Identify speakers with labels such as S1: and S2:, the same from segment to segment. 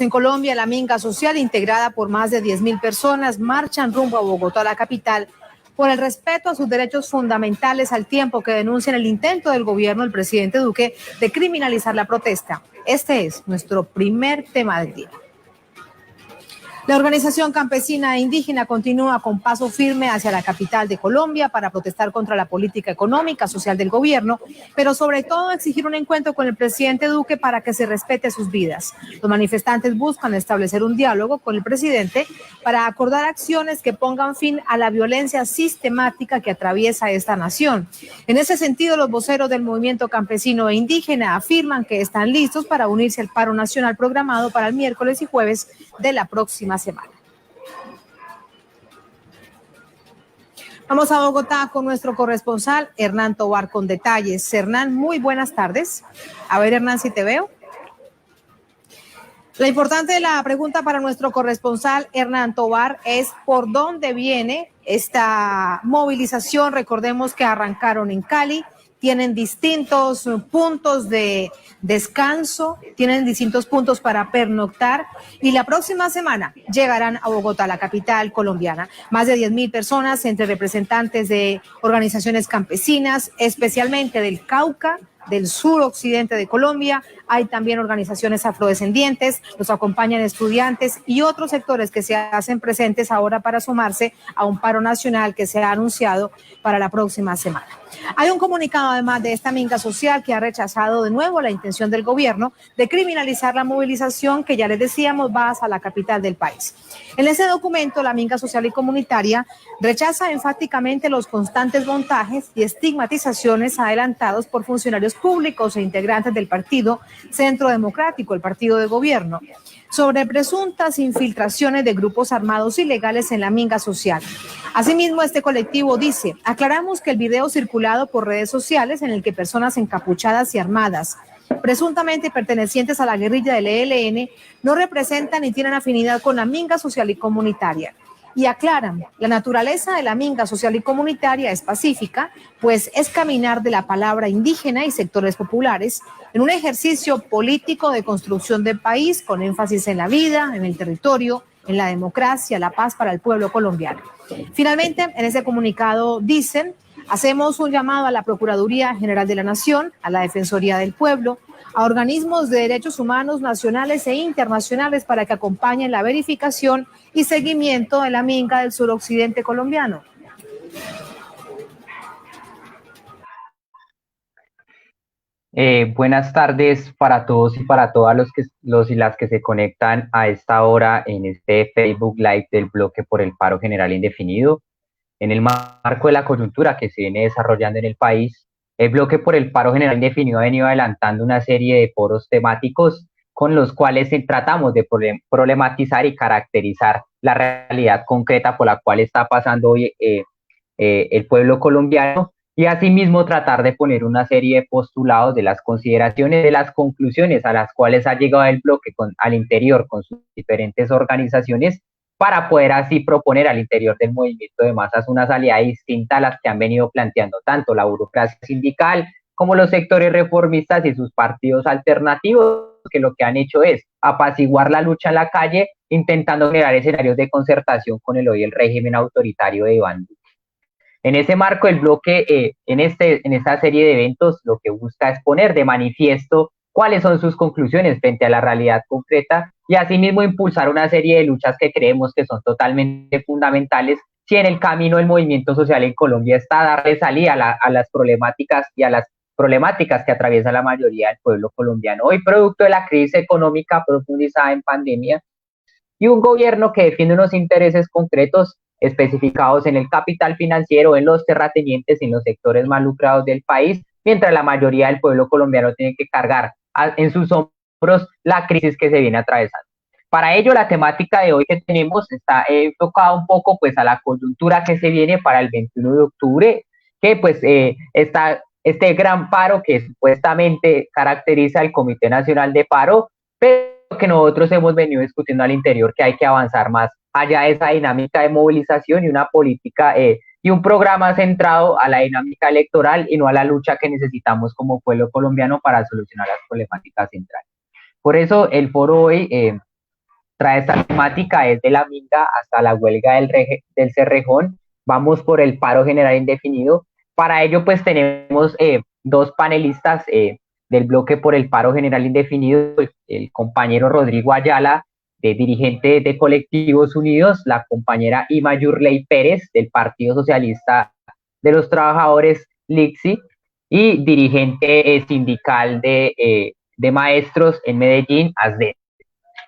S1: En Colombia, la Minga Social, integrada por más de 10.000 personas, marchan rumbo a Bogotá, la capital, por el respeto a sus derechos fundamentales, al tiempo que denuncian el intento del gobierno del presidente Duque de criminalizar la protesta. Este es nuestro primer tema del día. La organización campesina e indígena continúa con paso firme hacia la capital de Colombia para protestar contra la política económica, social del gobierno, pero sobre todo exigir un encuentro con el presidente Duque para que se respete sus vidas. Los manifestantes buscan establecer un diálogo con el presidente para acordar acciones que pongan fin a la violencia sistemática que atraviesa esta nación. En ese sentido, los voceros del movimiento campesino e indígena afirman que están listos para unirse al paro nacional programado para el miércoles y jueves de la próxima semana. Vamos a Bogotá con nuestro corresponsal Hernán Tovar con detalles. Hernán, muy buenas tardes. A ver, Hernán, si te veo. La importante de la pregunta para nuestro corresponsal Hernán Tovar es por dónde viene esta movilización. Recordemos que arrancaron en Cali, tienen distintos puntos de descanso, tienen distintos puntos para pernoctar y la próxima semana llegarán a Bogotá, la capital colombiana. Más de 10.000 personas, entre representantes de organizaciones campesinas, especialmente del Cauca, del suroccidente de Colombia. Hay también organizaciones afrodescendientes, los acompañan estudiantes y otros sectores que se hacen presentes ahora para sumarse a un paro nacional que se ha anunciado para la próxima semana. Hay un comunicado además de esta Minga Social que ha rechazado de nuevo la intención del gobierno de criminalizar la movilización que ya les decíamos va hacia la capital del país. En ese documento, la Minga Social y Comunitaria rechaza enfáticamente los constantes montajes y estigmatizaciones adelantados por funcionarios públicos e integrantes del partido Centro Democrático, el partido de gobierno, sobre presuntas infiltraciones de grupos armados ilegales en la Minga Social. Asimismo, este colectivo dice: aclaramos que el video circulado por redes sociales en el que personas encapuchadas y armadas, presuntamente pertenecientes a la guerrilla del ELN, no representan ni tienen afinidad con la Minga Social y Comunitaria. Y aclaran, la naturaleza de la Minga Social y Comunitaria es pacífica, pues es caminar de la palabra indígena y sectores populares en un ejercicio político de construcción del país con énfasis en la vida, en el territorio, en la democracia, la paz para el pueblo colombiano. Finalmente, en ese comunicado dicen: hacemos un llamado a la Procuraduría General de la Nación, a la Defensoría del Pueblo, a organismos de derechos humanos nacionales e internacionales para que acompañen la verificación y seguimiento de la minga del suroccidente colombiano.
S2: Buenas tardes para todos y para todas los y las que se conectan a esta hora en este Facebook Live del bloque por el paro general indefinido. En el marco de la coyuntura que se viene desarrollando en el país, el bloque por el paro general indefinido ha venido adelantando una serie de foros temáticos con los cuales tratamos de problematizar y caracterizar la realidad concreta por la cual está pasando hoy el pueblo colombiano, y asimismo tratar de poner una serie de postulados de las consideraciones, de las conclusiones a las cuales ha llegado el bloque al interior con sus diferentes organizaciones, para poder así proponer al interior del movimiento de masas una salida distinta a las que han venido planteando tanto la burocracia sindical como los sectores reformistas y sus partidos alternativos, que lo que han hecho es apaciguar la lucha en la calle, intentando generar escenarios de concertación con el hoy el régimen autoritario de Iván Duque. En ese marco, el bloque, en esta serie de eventos, lo que busca es poner de manifiesto cuáles son sus conclusiones frente a la realidad concreta y asimismo impulsar una serie de luchas que creemos que son totalmente fundamentales si en el camino del movimiento social en Colombia está darle salida a las problemáticas y a las problemáticas que atraviesa la mayoría del pueblo colombiano hoy, producto de la crisis económica profundizada en pandemia y un gobierno que defiende unos intereses concretos especificados en el capital financiero, en los terratenientes, en los sectores más lucrados del país, mientras la mayoría del pueblo colombiano tiene que cargar en sus hombros la crisis que se viene atravesando. Para ello, la temática de hoy que tenemos está enfocada un poco pues a la coyuntura que se viene para el 21 de octubre, que pues está este gran paro que supuestamente caracteriza el Comité Nacional de Paro, pero que nosotros hemos venido discutiendo al interior, que hay que avanzar más allá de esa dinámica de movilización y una política y un programa centrado a la dinámica electoral y no a la lucha que necesitamos como pueblo colombiano para solucionar las problemáticas centrales. Por eso el foro hoy trae esta temática desde la Minga hasta la huelga del Cerrejón. Vamos por el paro general indefinido. Para ello, pues tenemos dos panelistas del bloque por el paro general indefinido, el compañero Rodrigo Ayala, dirigente de Colectivos Unidos, la compañera Ima Yurley Pérez, del Partido Socialista de los Trabajadores, LIXI, y dirigente sindical de maestros en Medellín, ASDE.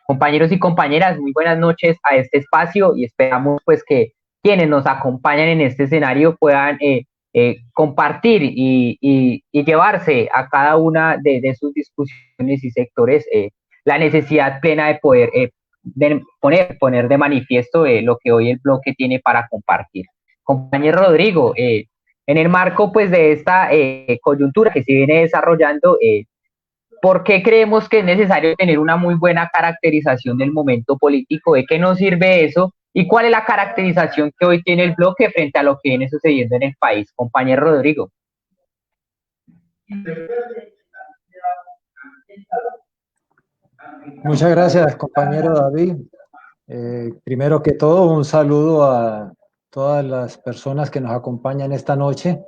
S2: Compañeros y compañeras, muy buenas noches a este espacio y esperamos pues que quienes nos acompañan en este escenario puedan compartir y llevarse a cada una de sus discusiones y sectores la necesidad plena de poder poner de manifiesto lo que hoy el bloque tiene para compartir. Compañero Rodrigo, en el marco pues de esta coyuntura que se viene desarrollando, ¿por qué creemos que es necesario tener una muy buena caracterización del momento político? ¿De qué nos sirve eso? ¿Y cuál es la caracterización que hoy tiene el bloque frente a lo que viene sucediendo en el país? Compañero Rodrigo.
S3: Muchas gracias, compañero David. Primero que todo, un saludo a todas las personas que nos acompañan esta noche,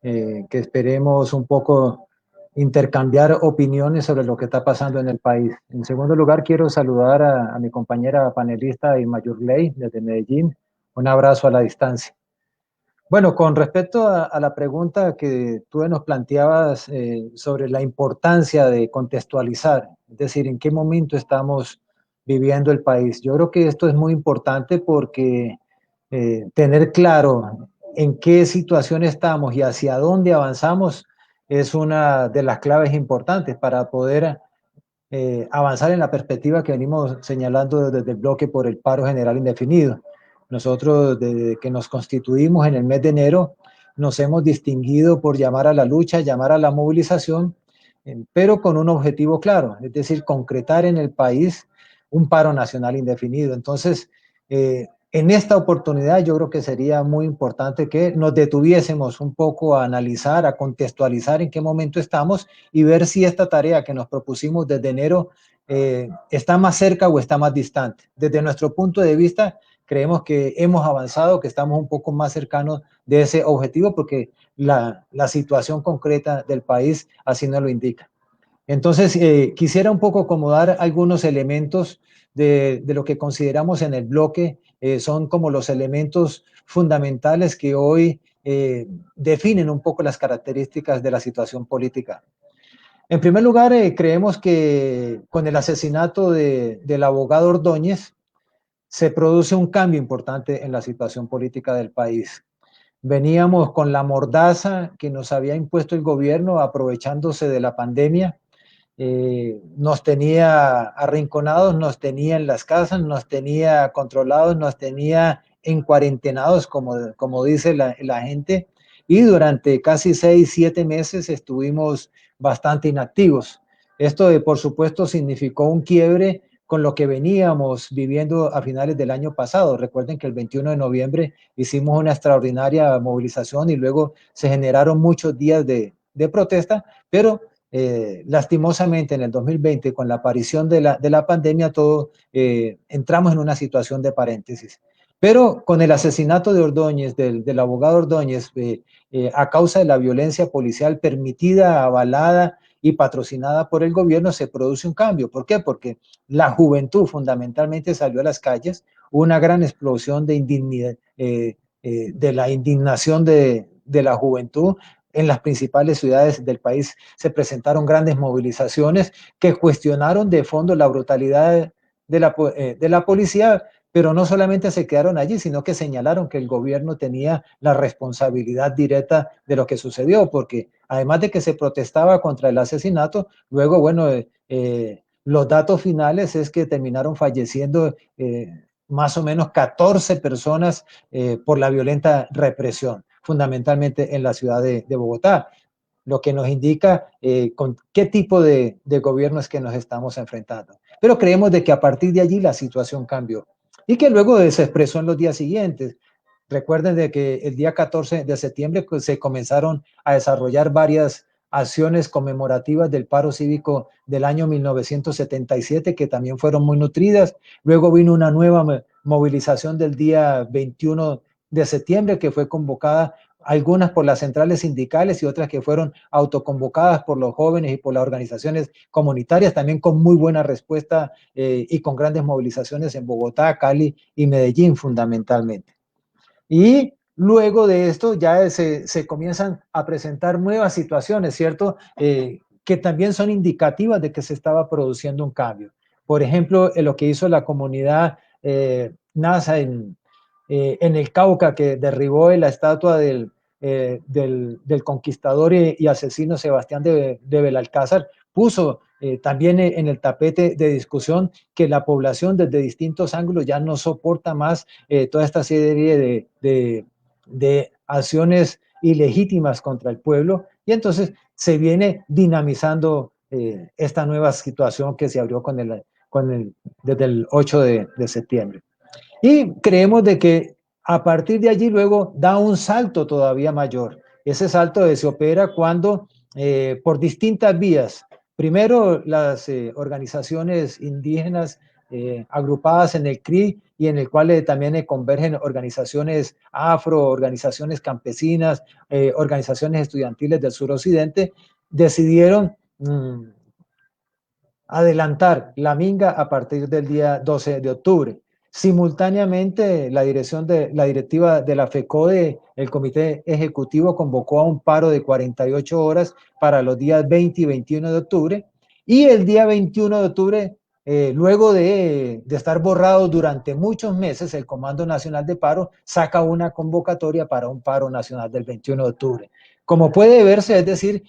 S3: que esperemos un poco intercambiar opiniones sobre lo que está pasando en el país. En segundo lugar, quiero saludar a mi compañera panelista Ima Yurley desde Medellín. Un abrazo a la distancia. Bueno, con respecto a la pregunta que tú nos planteabas sobre la importancia de contextualizar, es decir, en qué momento estamos viviendo el país. Yo creo que esto es muy importante porque tener claro en qué situación estamos y hacia dónde avanzamos es una de las claves importantes para poder avanzar en la perspectiva que venimos señalando desde el bloque por el paro general indefinido. Nosotros, desde que nos constituimos en el mes de enero, nos hemos distinguido por llamar a la lucha, llamar a la movilización, pero con un objetivo claro, es decir, concretar en el país un paro nacional indefinido. Entonces, en esta oportunidad yo creo que sería muy importante que nos detuviésemos un poco a analizar, a contextualizar en qué momento estamos y ver si esta tarea que nos propusimos desde enero está más cerca o está más distante. Desde nuestro punto de vista, creemos que hemos avanzado, que estamos un poco más cercanos de ese objetivo porque la situación concreta del país así nos lo indica. Entonces, quisiera un poco acomodar algunos elementos de lo que consideramos en el bloque, son como los elementos fundamentales que hoy definen un poco las características de la situación política. En primer lugar, creemos que con el asesinato del abogado Ordóñez se produce un cambio importante en la situación política del país. Veníamos con la mordaza que nos había impuesto el gobierno aprovechándose de la pandemia. Nos tenía arrinconados, nos tenía en las casas, nos tenía controlados, nos tenía encuarentenados, como dice la gente, y durante casi 6, 7 meses estuvimos bastante inactivos. Esto, por supuesto, significó un quiebre con lo que veníamos viviendo a finales del año pasado. Recuerden que el 21 de noviembre hicimos una extraordinaria movilización y luego se generaron muchos días de protesta, pero lastimosamente en el 2020, con la aparición de la pandemia, todo entramos en una situación de paréntesis. Pero con el asesinato de Ordóñez, del abogado Ordóñez, a causa de la violencia policial permitida, avalada y patrocinada por el gobierno, se produce un cambio. ¿Por qué? Porque la juventud fundamentalmente salió a las calles, hubo una gran explosión de indignidad, de la indignación de la juventud. En las principales ciudades del país se presentaron grandes movilizaciones que cuestionaron de fondo la brutalidad de la policía, pero no solamente se quedaron allí, sino que señalaron que el gobierno tenía la responsabilidad directa de lo que sucedió, porque además de que se protestaba contra el asesinato, luego, bueno, los datos finales es que terminaron falleciendo más o menos 14 personas por la violenta represión, fundamentalmente en la ciudad de Bogotá, lo que nos indica con qué tipo de gobierno es que nos estamos enfrentando. Pero creemos de que a partir de allí la situación cambió y que luego se expresó en los días siguientes. Recuerden de que el día 14 de septiembre pues, se comenzaron a desarrollar varias acciones conmemorativas del paro cívico del año 1977, que también fueron muy nutridas. Luego vino una nueva movilización del día 21 de septiembre, que fue convocada algunas por las centrales sindicales y otras que fueron autoconvocadas por los jóvenes y por las organizaciones comunitarias, también con muy buena respuesta y con grandes movilizaciones en Bogotá, Cali y Medellín fundamentalmente. Y luego de esto ya se comienzan a presentar nuevas situaciones, ¿cierto? Que también son indicativas de que se estaba produciendo un cambio. Por ejemplo, lo que hizo la comunidad NASA en el Cauca, que derribó la estatua del conquistador y asesino Sebastián de Belalcázar, puso también en el tapete de discusión que la población desde distintos ángulos ya no soporta más toda esta serie de acciones ilegítimas contra el pueblo, y entonces se viene dinamizando esta nueva situación que se abrió desde el 8 de septiembre. Y creemos de que a partir de allí luego da un salto todavía mayor. Ese salto se opera cuando por distintas vías, primero las organizaciones indígenas agrupadas en el CRI y en el cual también convergen organizaciones afro, organizaciones campesinas, organizaciones estudiantiles del suroccidente, decidieron adelantar la minga a partir del día 12 de octubre. Simultáneamente, la directiva de la FECODE, el Comité Ejecutivo, convocó a un paro de 48 horas para los días 20 y 21 de octubre. Y el día 21 de octubre, luego de estar borrado durante muchos meses, el Comando Nacional de Paro saca una convocatoria para un paro nacional del 21 de octubre. Como puede verse, es decir,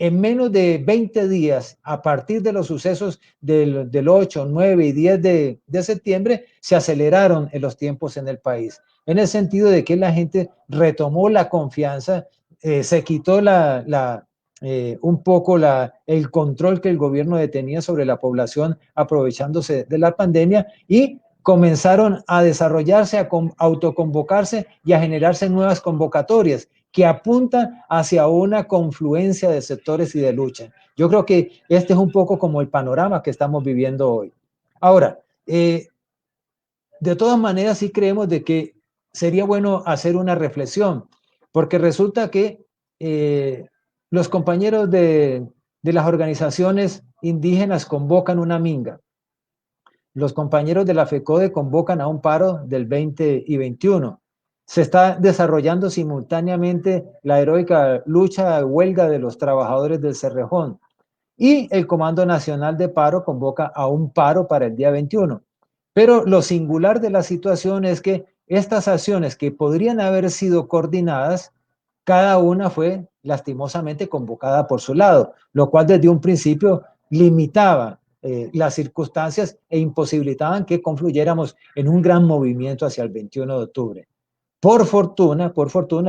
S3: en menos de 20 días, a partir de los sucesos del 8, 9 y 10 de septiembre, se aceleraron en los tiempos en el país, en el sentido de que la gente retomó la confianza, se quitó un poco el control que el gobierno tenía sobre la población aprovechándose de la pandemia, y comenzaron a desarrollarse, a autoconvocarse y a generarse nuevas convocatorias que apuntan hacia una confluencia de sectores y de lucha. Yo creo que este es un poco como el panorama que estamos viviendo hoy. Ahora, de todas maneras sí creemos de que sería bueno hacer una reflexión, porque resulta que los compañeros de las organizaciones indígenas convocan una minga. Los compañeros de la FECODE convocan a un paro del 20 y 21. Se está desarrollando simultáneamente la heroica lucha huelga de los trabajadores del Cerrejón, y el Comando Nacional de Paro convoca a un paro para el día 21. Pero lo singular de la situación es que estas acciones que podrían haber sido coordinadas, cada una fue lastimosamente convocada por su lado, lo cual desde un principio limitaba las circunstancias e imposibilitaban que confluyéramos en un gran movimiento hacia el 21 de octubre. Por fortuna,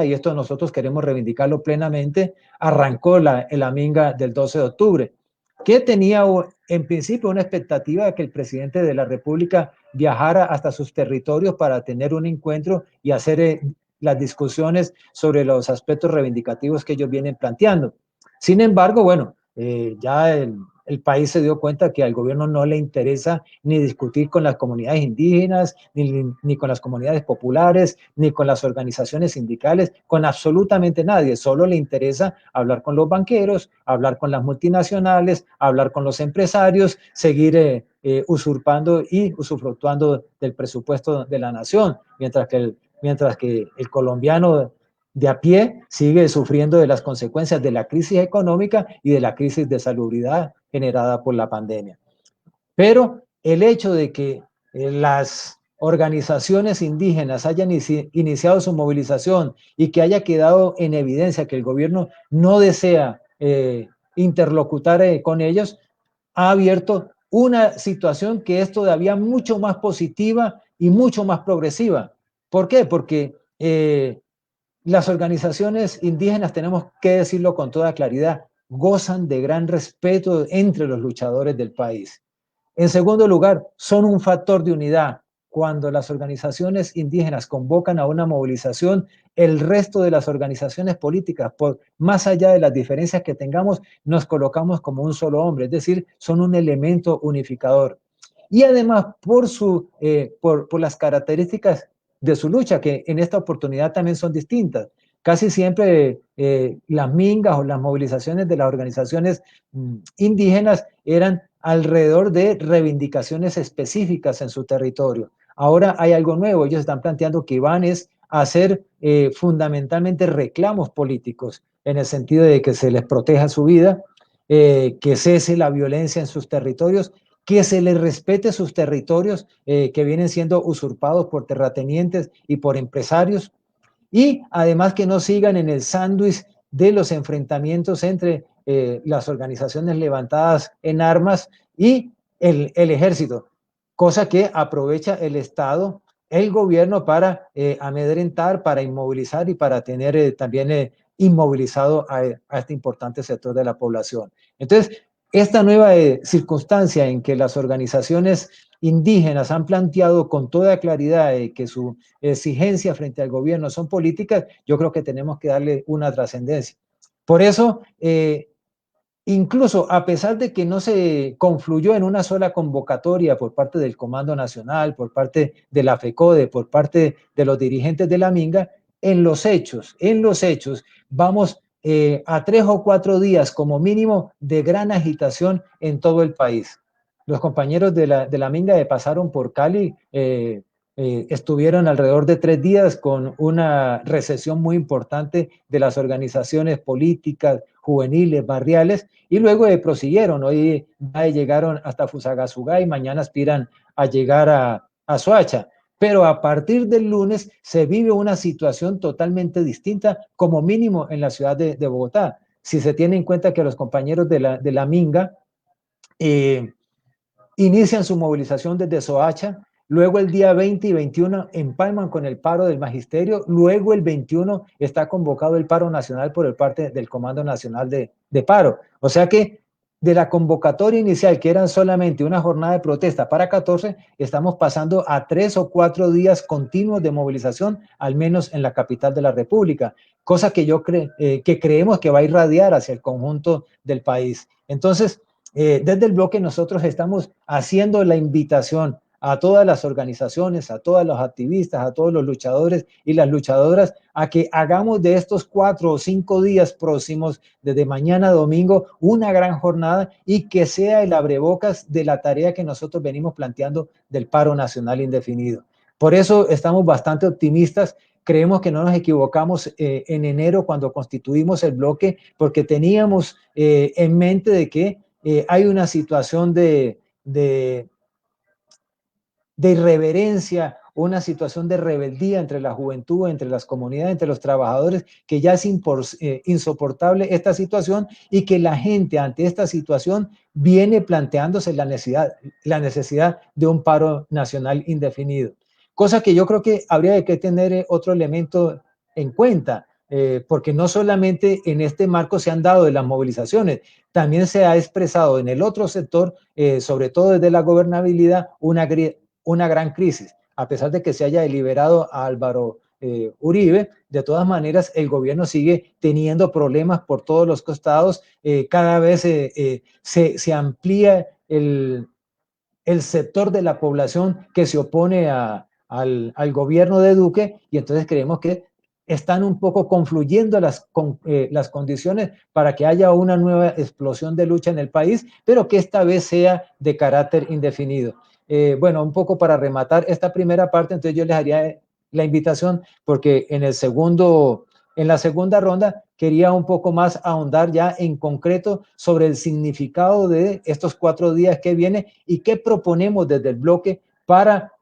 S3: y esto nosotros queremos reivindicarlo plenamente, arrancó la minga del 12 de octubre, que tenía en principio una expectativa de que el presidente de la República viajara hasta sus territorios para tener un encuentro y hacer las discusiones sobre los aspectos reivindicativos que ellos vienen planteando. Sin embargo, bueno, ya el país se dio cuenta que al gobierno no le interesa ni discutir con las comunidades indígenas, ni con las comunidades populares, ni con las organizaciones sindicales, con absolutamente nadie. Solo le interesa hablar con los banqueros, hablar con las multinacionales, hablar con los empresarios, seguir usurpando y usufructuando del presupuesto de la nación, mientras que el colombiano de a pie sigue sufriendo de las consecuencias de la crisis económica y de la crisis de salubridad generada por la pandemia. Pero el hecho de que las organizaciones indígenas hayan iniciado su movilización y que haya quedado en evidencia que el gobierno no desea interlocutar con ellos, ha abierto una situación que es todavía mucho más positiva y mucho más progresiva. ¿Por qué? Porque las organizaciones indígenas, tenemos que decirlo con toda claridad, gozan de gran respeto entre los luchadores del país. En segundo lugar, son un factor de unidad. cuando las organizaciones indígenas convocan a una movilización, el resto de las organizaciones políticas, por más allá de las diferencias que tengamos, nos colocamos como un solo hombre, es decir, son un elemento unificador. Y además por las características de su lucha, que en esta oportunidad también son distintas. Casi siempre las mingas o las movilizaciones de las organizaciones indígenas eran alrededor de reivindicaciones específicas en su territorio. Ahora hay algo nuevo, ellos están planteando que van a hacer fundamentalmente reclamos políticos, en el sentido de que se les proteja su vida, que cese la violencia en sus territorios, que se les respete sus territorios que vienen siendo usurpados por terratenientes y por empresarios, y además que no sigan en el sándwich de los enfrentamientos entre las organizaciones levantadas en armas y el ejército, cosa que aprovecha el Estado, el gobierno para amedrentar, para inmovilizar y para tener también inmovilizado a este importante sector de la población. Entonces, esta nueva circunstancia en que las organizaciones indígenas han planteado con toda claridad que su exigencia frente al gobierno son políticas, yo creo que tenemos que darle una trascendencia. Por eso, incluso a pesar de que no se confluyó en una sola convocatoria por parte del Comando Nacional, por parte de la FECODE, por parte de los dirigentes de la Minga, en los hechos, vamos a 3 o 4 días como mínimo de gran agitación en todo el país. Los compañeros de la Minga pasaron por Cali, estuvieron alrededor de 3 días con una recesión muy importante de las organizaciones políticas, juveniles, barriales, y luego prosiguieron. Hoy llegaron hasta Fusagasugá y mañana aspiran a llegar a Soacha. Pero a partir del lunes se vive una situación totalmente distinta, como mínimo en la ciudad de Bogotá. Si se tiene en cuenta que los compañeros de la Minga inician su movilización desde Soacha, luego el día 20 y 21 empalman con el paro del magisterio, luego el 21 está convocado el paro nacional por parte del Comando Nacional de Paro. O sea que de la convocatoria inicial, que eran solamente una jornada de protesta para 14, estamos pasando a 3 o 4 días continuos de movilización, al menos en la capital de la República, cosa que que creemos que va a irradiar hacia el conjunto del país. Entonces, desde el bloque nosotros estamos haciendo la invitación a todas las organizaciones, a todos los activistas, a todos los luchadores y las luchadoras, a que hagamos de estos 4 o 5 días próximos, desde mañana a domingo, una gran jornada y que sea el abrebocas de la tarea que nosotros venimos planteando del paro nacional indefinido. Por eso estamos bastante optimistas. Creemos que no nos equivocamos en enero cuando constituimos el bloque, porque teníamos en mente de que hay una situación de irreverencia, una situación de rebeldía entre la juventud, entre las comunidades, entre los trabajadores, que ya es insoportable esta situación, y que la gente ante esta situación viene planteándose la necesidad de un paro nacional indefinido. Cosa que yo creo que habría que tener otro elemento en cuenta, porque no solamente en este marco se han dado de las movilizaciones, también se ha expresado en el otro sector, sobre todo desde la gobernabilidad, una gran crisis. A pesar de que se haya deliberado a Álvaro Uribe, de todas maneras el gobierno sigue teniendo problemas por todos los costados. Cada vez se amplía el sector de la población que se opone al gobierno de Duque, y entonces creemos que están un poco confluyendo las condiciones para que haya una nueva explosión de lucha en el país, pero que esta vez sea de carácter indefinido. Bueno, un poco para rematar esta primera parte, entonces yo les haría la invitación, porque en la segunda ronda quería un poco más ahondar ya en concreto sobre el significado de estos 4 días que vienen y qué proponemos desde el bloque para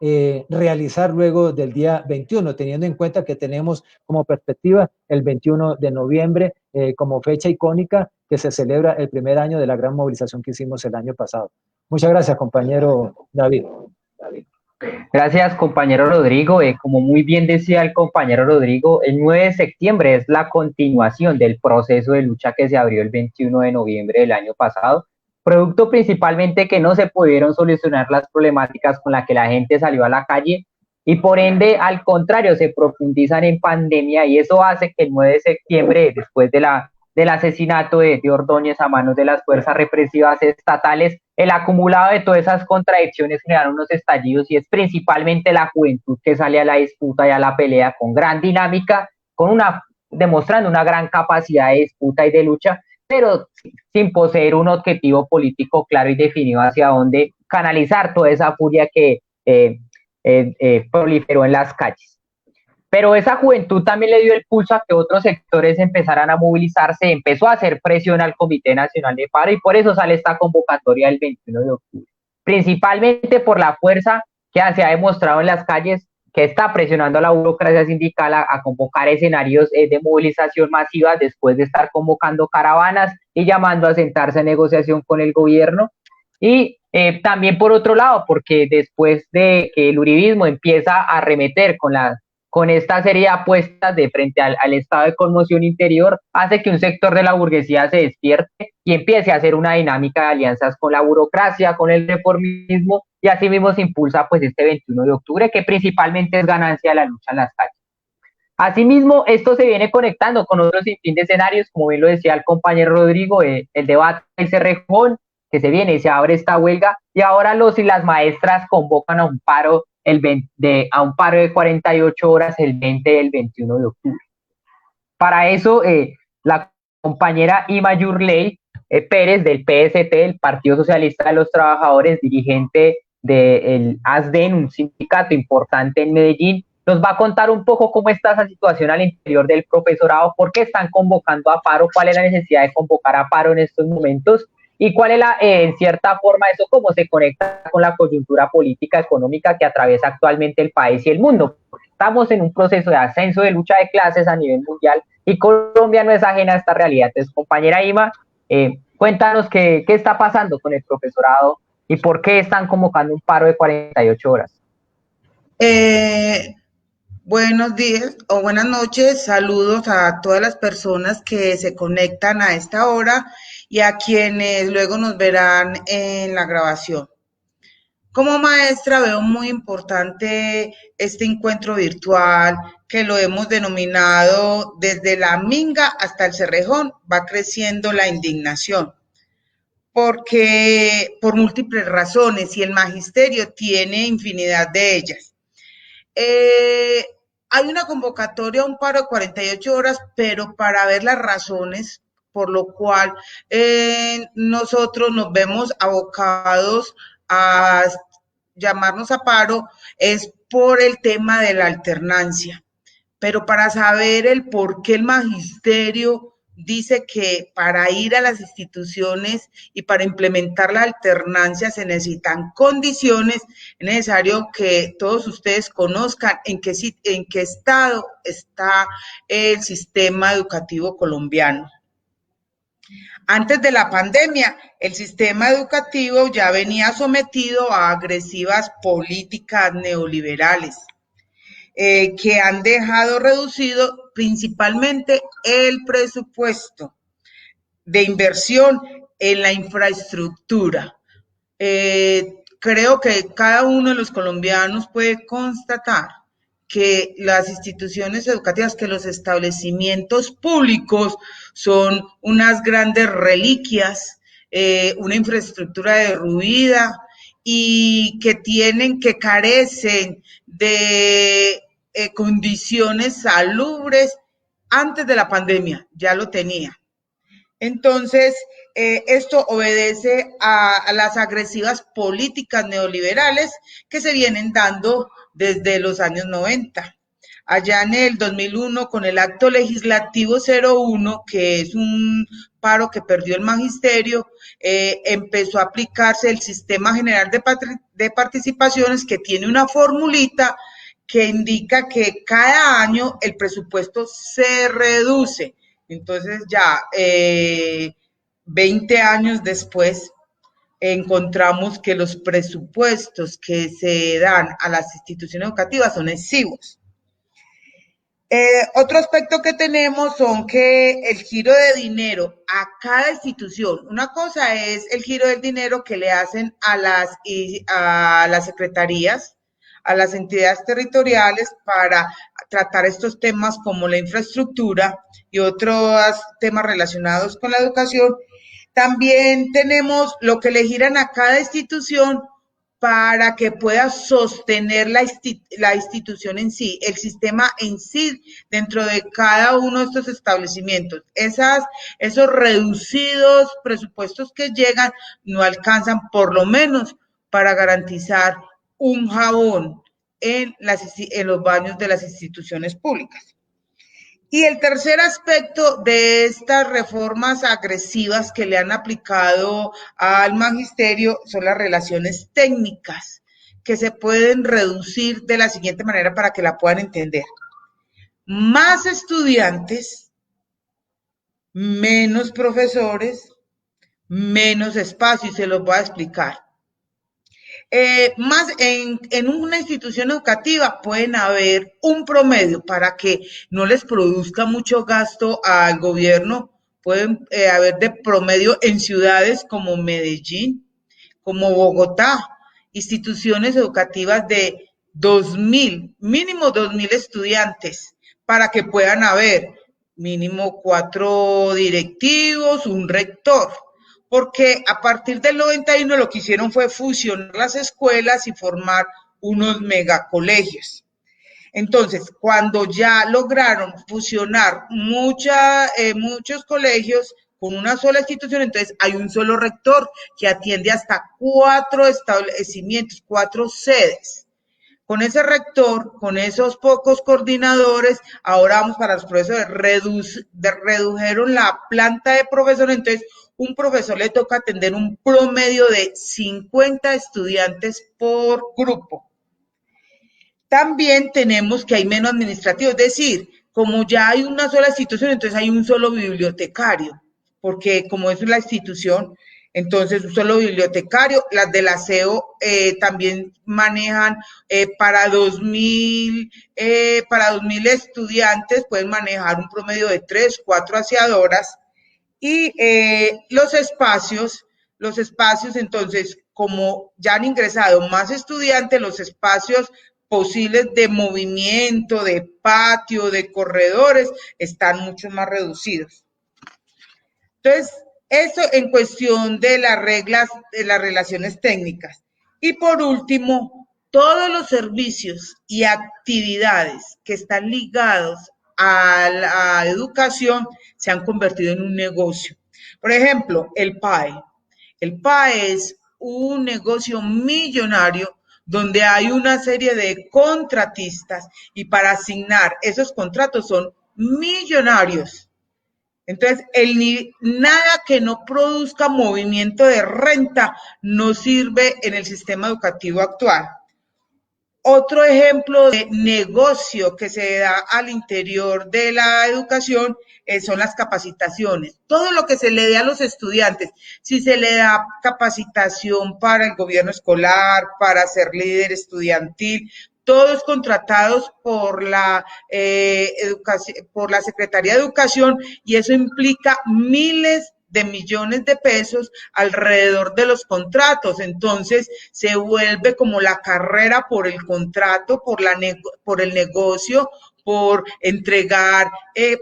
S3: realizar luego del día 21, teniendo en cuenta que tenemos como perspectiva el 21 de noviembre como fecha icónica que se celebra el primer año de la gran movilización que hicimos el año pasado. Muchas gracias, compañero David.
S2: Gracias, compañero Rodrigo. Como muy bien decía el compañero Rodrigo, el 9 de septiembre es la continuación del proceso de lucha que se abrió el 21 de noviembre del año pasado, producto principalmente que no se pudieron solucionar las problemáticas con las que la gente salió a la calle y por ende, al contrario, se profundizan en pandemia y eso hace que el 9 de septiembre, después del asesinato de Ordóñez a manos de las fuerzas represivas estatales, el acumulado de todas esas contradicciones generan unos estallidos y es principalmente la juventud que sale a la disputa y a la pelea con gran dinámica, demostrando una gran capacidad de disputa y de lucha, pero sin poseer un objetivo político claro y definido hacia dónde canalizar toda esa furia que proliferó en las calles. Pero esa juventud también le dio el pulso a que otros sectores empezaran a movilizarse, empezó a hacer presión al Comité Nacional de Paro y por eso sale esta convocatoria del 21 de octubre. Principalmente por la fuerza que se ha demostrado en las calles, que está presionando a la burocracia sindical a convocar escenarios de movilización masiva después de estar convocando caravanas y llamando a sentarse en negociación con el gobierno. Y también por otro lado, porque después de que el uribismo empieza a arremeter con esta serie de apuestas de frente al estado de conmoción interior, hace que un sector de la burguesía se despierte y empiece a hacer una dinámica de alianzas con la burocracia, con el reformismo, y así mismo se impulsa pues este 21 de octubre, que principalmente es ganancia de la lucha en las calles. Asimismo, esto se viene conectando con otros sinfín de escenarios, como bien lo decía el compañero Rodrigo, el debate del Cerrejón, que se viene y se abre esta huelga, y ahora los y las maestras convocan a un paro a un paro de 48 horas el 20 del 21 de octubre. Para eso, la compañera Ima Yurley Pérez del PST, del Partido Socialista de los Trabajadores, dirigente del ASDEN, un sindicato importante en Medellín, nos va a contar un poco cómo está esa situación al interior del profesorado, por qué están convocando a paro, cuál es la necesidad de convocar a paro en estos momentos y cuál es en cierta forma eso cómo se conecta con la coyuntura política económica que atraviesa actualmente el país y el mundo. Estamos en un proceso de ascenso de lucha de clases a nivel mundial y Colombia no es ajena a esta realidad. Entonces, compañera Ima, cuéntanos qué está pasando con el profesorado y por qué están convocando un paro de 48 horas.
S4: Buenos días o buenas noches, saludos a todas las personas que se conectan a esta hora y a quienes luego nos verán en la grabación. Como maestra veo muy importante este encuentro virtual que lo hemos denominado desde la Minga hasta el Cerrejón, va creciendo la indignación, porque por múltiples razones y el magisterio tiene infinidad de ellas. Hay una convocatoria a un paro de 48 horas, pero para ver las razones por lo cual nosotros nos vemos abocados a llamarnos a paro es por el tema de la alternancia. Pero para saber el por qué el magisterio dice que para ir a las instituciones y para implementar la alternancia se necesitan condiciones, es necesario que todos ustedes conozcan en qué estado está el sistema educativo colombiano. Antes de la pandemia, el sistema educativo ya venía sometido a agresivas políticas neoliberales que han dejado reducido principalmente el presupuesto de inversión en la infraestructura. Creo que cada uno de los colombianos puede constatar que las instituciones educativas, que los establecimientos públicos son unas grandes reliquias, una infraestructura derruida y que carecen de condiciones salubres. Antes de la pandemia ya lo tenía. Entonces, esto obedece a las agresivas políticas neoliberales que se vienen dando desde los años 90. Allá en el 2001, con el acto legislativo 01, que es un paro que perdió el magisterio, empezó a aplicarse el Sistema General de Participaciones, que tiene una formulita que indica que cada año el presupuesto se reduce. Entonces ya 20 años después encontramos que los presupuestos que se dan a las instituciones educativas son exiguos. Otro aspecto que tenemos son que el giro de dinero a cada institución, una cosa es el giro del dinero que le hacen a las secretarías, a las entidades territoriales para tratar estos temas como la infraestructura y otros temas relacionados con la educación. También tenemos lo que le giran a cada institución para que pueda sostener la institución en sí, el sistema en sí dentro de cada uno de estos establecimientos. Esos reducidos presupuestos que llegan no alcanzan por lo menos para garantizar un jabón en los baños de las instituciones públicas. Y el tercer aspecto de estas reformas agresivas que le han aplicado al magisterio son las relaciones técnicas, que se pueden reducir de la siguiente manera para que la puedan entender. Más estudiantes, menos profesores, menos espacio, y se los voy a explicar. Más en una institución educativa pueden haber un promedio para que no les produzca mucho gasto al gobierno. Pueden haber de promedio en ciudades como Medellín, como Bogotá, instituciones educativas de 2.000, mínimo 2.000 estudiantes, para que puedan haber mínimo 4 directivos, un rector. Porque a partir del 91 lo que hicieron fue fusionar las escuelas y formar unos megacolegios. Entonces, cuando ya lograron fusionar muchos colegios con una sola institución, entonces hay un solo rector que atiende hasta 4 establecimientos, 4 sedes. Con ese rector, con esos pocos coordinadores, ahora vamos para los profesores, redujeron la planta de profesores, entonces un profesor le toca atender un promedio de 50 estudiantes por grupo. También tenemos que hay menos administrativos, es decir, como ya hay una sola institución, entonces hay un solo bibliotecario, porque como es la institución, entonces un solo bibliotecario. Las del aseo también manejan para 2.000 estudiantes, pueden manejar un promedio de 3, 4 aseadoras. Y los espacios, entonces, como ya han ingresado más estudiantes, los espacios posibles de movimiento, de patio, de corredores, están mucho más reducidos. Entonces, eso en cuestión de las reglas, de las relaciones técnicas. Y por último, todos los servicios y actividades que están ligados a la educación se han convertido en un negocio. Por ejemplo, el PAE. El PAE es un negocio millonario donde hay una serie de contratistas y para asignar esos contratos son millonarios. Entonces, nada que no produzca movimiento de renta no sirve en el sistema educativo actual. Otro ejemplo de negocio que se da al interior de la educación son las capacitaciones. Todo lo que se le dé a los estudiantes, si se le da capacitación para el gobierno escolar, para ser líder estudiantil, todos contratados por la Secretaría de Educación, y eso implica miles de millones de pesos alrededor de los contratos. Entonces se vuelve como la carrera por el contrato, por el negocio, por entregar,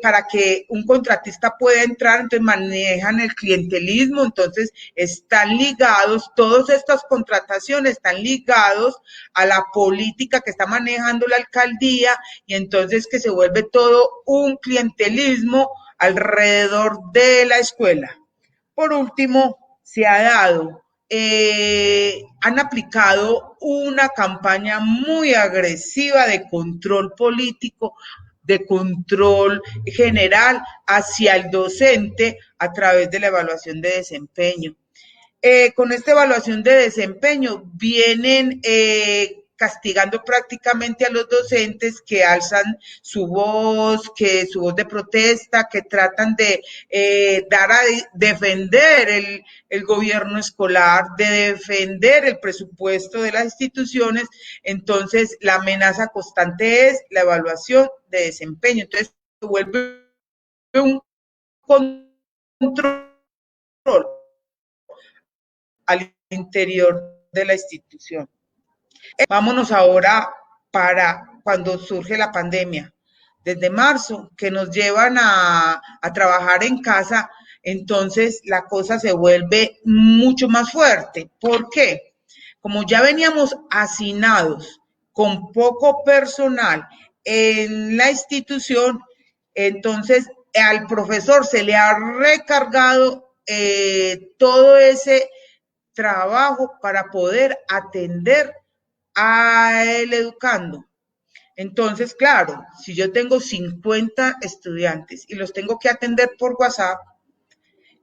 S4: para que un contratista pueda entrar. Entonces manejan el clientelismo. Entonces están ligados, todas estas contrataciones están ligados a la política que está manejando la alcaldía, y entonces que se vuelve todo un clientelismo alrededor de la escuela. Por último, se ha dado, han aplicado una campaña muy agresiva de control político, de control general hacia el docente a través de la evaluación de desempeño. Con esta evaluación de desempeño vienen castigando prácticamente a los docentes que alzan su voz de protesta, que tratan de defender el gobierno escolar, de defender el presupuesto de las instituciones. Entonces, la amenaza constante es la evaluación de desempeño. Entonces, se vuelve un control al interior de la institución. Vámonos ahora para cuando surge la pandemia. Desde marzo, que nos llevan a trabajar en casa, entonces la cosa se vuelve mucho más fuerte. ¿Por qué? Como ya veníamos hacinados con poco personal en la institución, entonces al profesor se le ha recargado todo ese trabajo para poder atender al educando. Entonces, claro, si yo tengo 50 estudiantes y los tengo que atender por WhatsApp,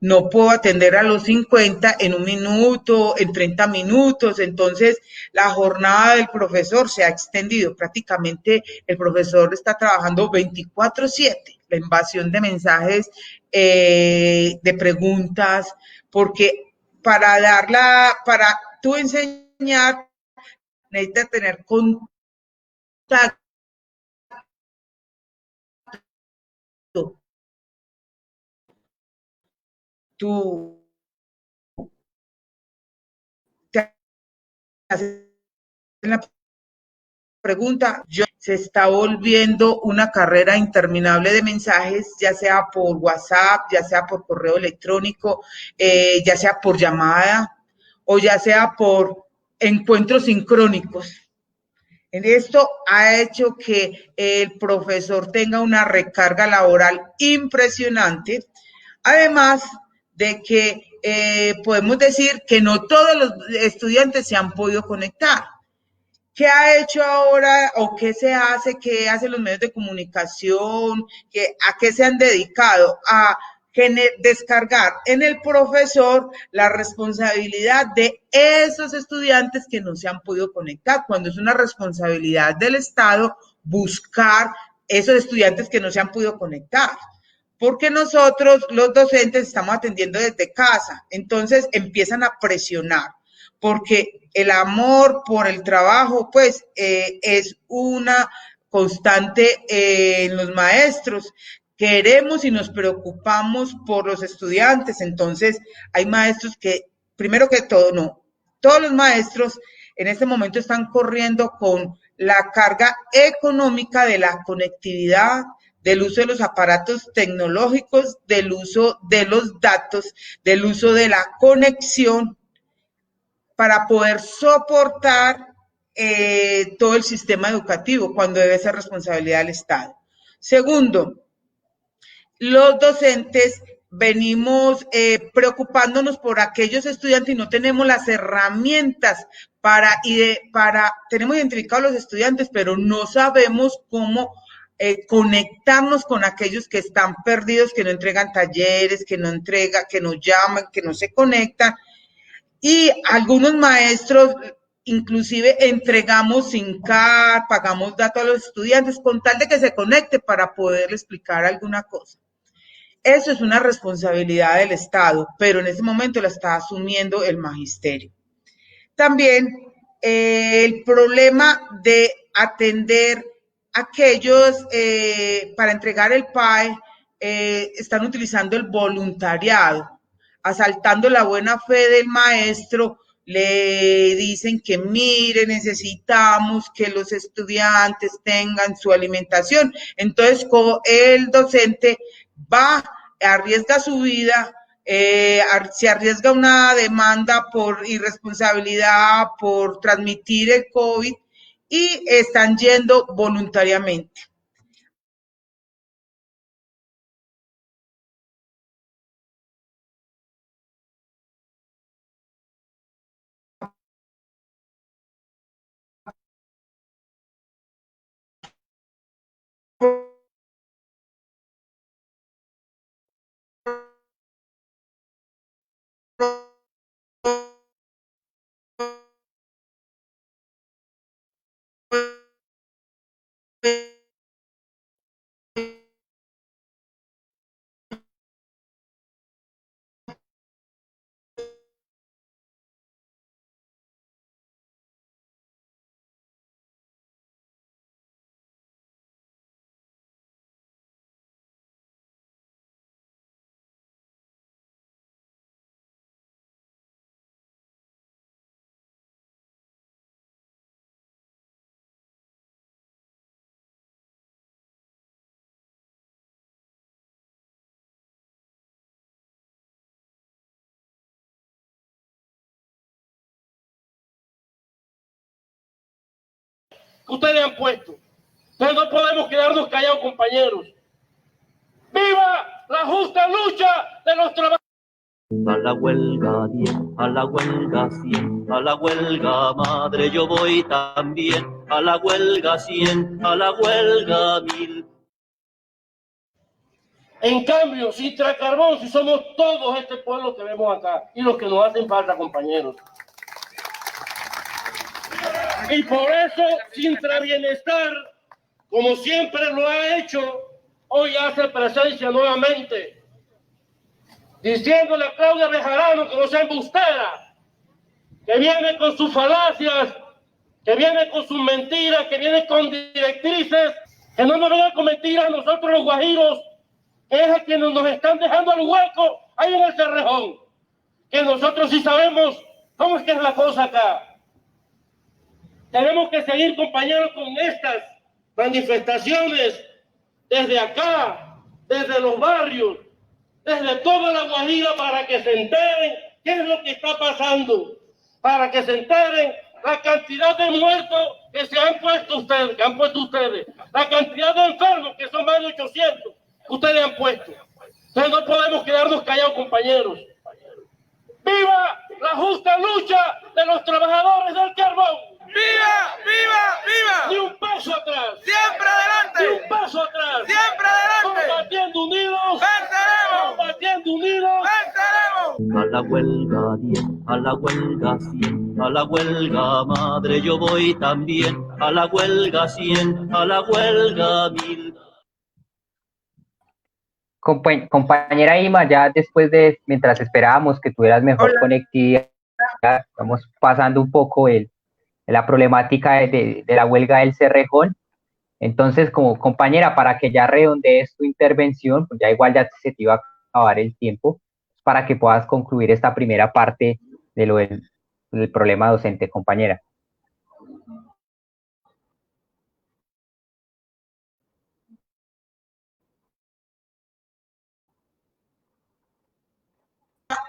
S4: no puedo atender a los 50 en un minuto, en 30 minutos. Entonces, la jornada del profesor se ha extendido. Prácticamente el profesor está trabajando 24/7, la invasión de mensajes, de preguntas, porque para tú enseñar, necesitas tener contacto. Tú te haces la pregunta, se está volviendo una carrera interminable de mensajes, ya sea por WhatsApp, ya sea por correo electrónico, ya sea por llamada o ya sea por encuentros sincrónicos. Esto ha hecho que el profesor tenga una recarga laboral impresionante, además de que podemos decir que no todos los estudiantes se han podido conectar. ¿Qué ha hecho ahora o qué se hace, qué hacen los medios de comunicación, a qué se han dedicado? A descargar en el profesor la responsabilidad de esos estudiantes que no se han podido conectar, cuando es una responsabilidad del Estado buscar esos estudiantes que no se han podido conectar. Porque nosotros, los docentes, estamos atendiendo desde casa, entonces empiezan a presionar, porque el amor por el trabajo, pues, es una constante en los maestros. Queremos y nos preocupamos por los estudiantes, entonces hay maestros que, primero que todo, no, todos los maestros en este momento están corriendo con la carga económica de la conectividad, del uso de los aparatos tecnológicos, del uso de los datos, del uso de la conexión para poder soportar todo el sistema educativo cuando debe ser responsabilidad del Estado. Segundo, los docentes venimos preocupándonos por aquellos estudiantes y no tenemos las herramientas tenemos identificados los estudiantes, pero no sabemos cómo conectarnos con aquellos que están perdidos, que no entregan talleres, que no llaman, que no se conectan. Y algunos maestros, inclusive entregamos sin CAR, pagamos datos a los estudiantes con tal de que se conecte para poderle explicar alguna cosa. Eso es una responsabilidad del Estado, pero en ese momento la está asumiendo el magisterio. También el problema de atender aquellos para entregar el PAE, están utilizando el voluntariado, asaltando la buena fe del maestro. Le dicen que mire, necesitamos que los estudiantes tengan su alimentación. Entonces el docente va, arriesga su vida, se arriesga una demanda por irresponsabilidad, por transmitir el COVID, y están yendo voluntariamente.
S5: que ustedes han puesto. Entonces no podemos quedarnos callados, compañeros. ¡Viva la justa lucha de los trabajadores!
S6: A la huelga 10, a la huelga 100, a la huelga madre yo voy también, a la huelga 100, a la huelga 1000.
S5: En cambio, Sintra Carbón, si somos todos este pueblo que vemos acá y los que nos hacen falta, compañeros. Y por eso Sintra Bienestar, como siempre lo ha hecho, hoy hace presencia nuevamente, diciéndole a Claudia Bejarano que no sea embustera, que viene con sus falacias, que viene con sus mentiras, que viene con directrices, que no nos vengan con mentiras a nosotros los guajiros, que es a quienes nos están dejando el hueco ahí en el Cerrejón, que nosotros sí sabemos cómo es que es la cosa acá. Tenemos que seguir, compañeros, con estas manifestaciones desde acá, desde los barrios, desde toda la Guajira, para que se enteren qué es lo que está pasando, para que se enteren la cantidad de muertos que se han puesto ustedes, la cantidad de enfermos, que son más de 800, que ustedes han puesto. Entonces no podemos quedarnos callados, compañeros. ¡Viva la justa lucha de los trabajadores del carbón!
S7: ¡Viva, viva, viva!
S5: ¡Ni un paso atrás!
S7: ¡Siempre adelante!
S5: ¡Ni un paso atrás!
S7: ¡Siempre adelante!
S5: ¡Combatiendo unidos!
S7: ¡Venceremos!
S5: ¡Combatiendo unidos!
S7: ¡Venceremos!
S6: A la huelga 10, a la huelga 100, a la huelga madre yo voy también, a la huelga 100, a la huelga 1000.
S2: Compañera Ima, ya después de, mientras esperábamos que tuvieras mejor conectividad, estamos pasando un poco la problemática de la huelga del Cerrejón. Entonces, como compañera, para que ya redondees tu intervención, pues ya igual ya se te iba a acabar el tiempo, para que puedas concluir esta primera parte de lo del problema docente, compañera.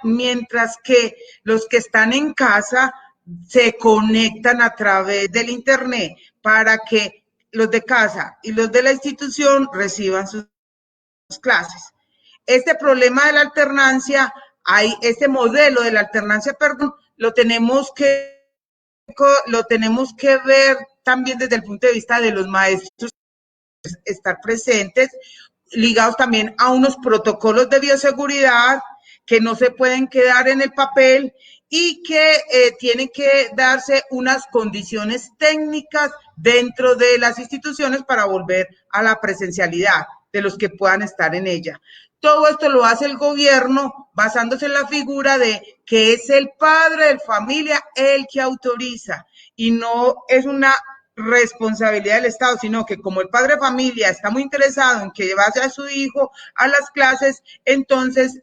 S4: Mientras que los que están en casa se conectan a través del internet para que los de casa y los de la institución reciban sus clases. Este problema de la alternancia, este modelo de la alternancia, perdón, lo tenemos que ver también desde el punto de vista de los maestros, estar presentes, ligados también a unos protocolos de bioseguridad que no se pueden quedar en el papel y que tienen que darse unas condiciones técnicas dentro de las instituciones para volver a la presencialidad de los que puedan estar en ella. Todo esto lo hace el gobierno basándose en la figura de que es el padre de familia el que autoriza, y no es una responsabilidad del Estado, sino que como el padre de familia está muy interesado en que vaya a su hijo a las clases, entonces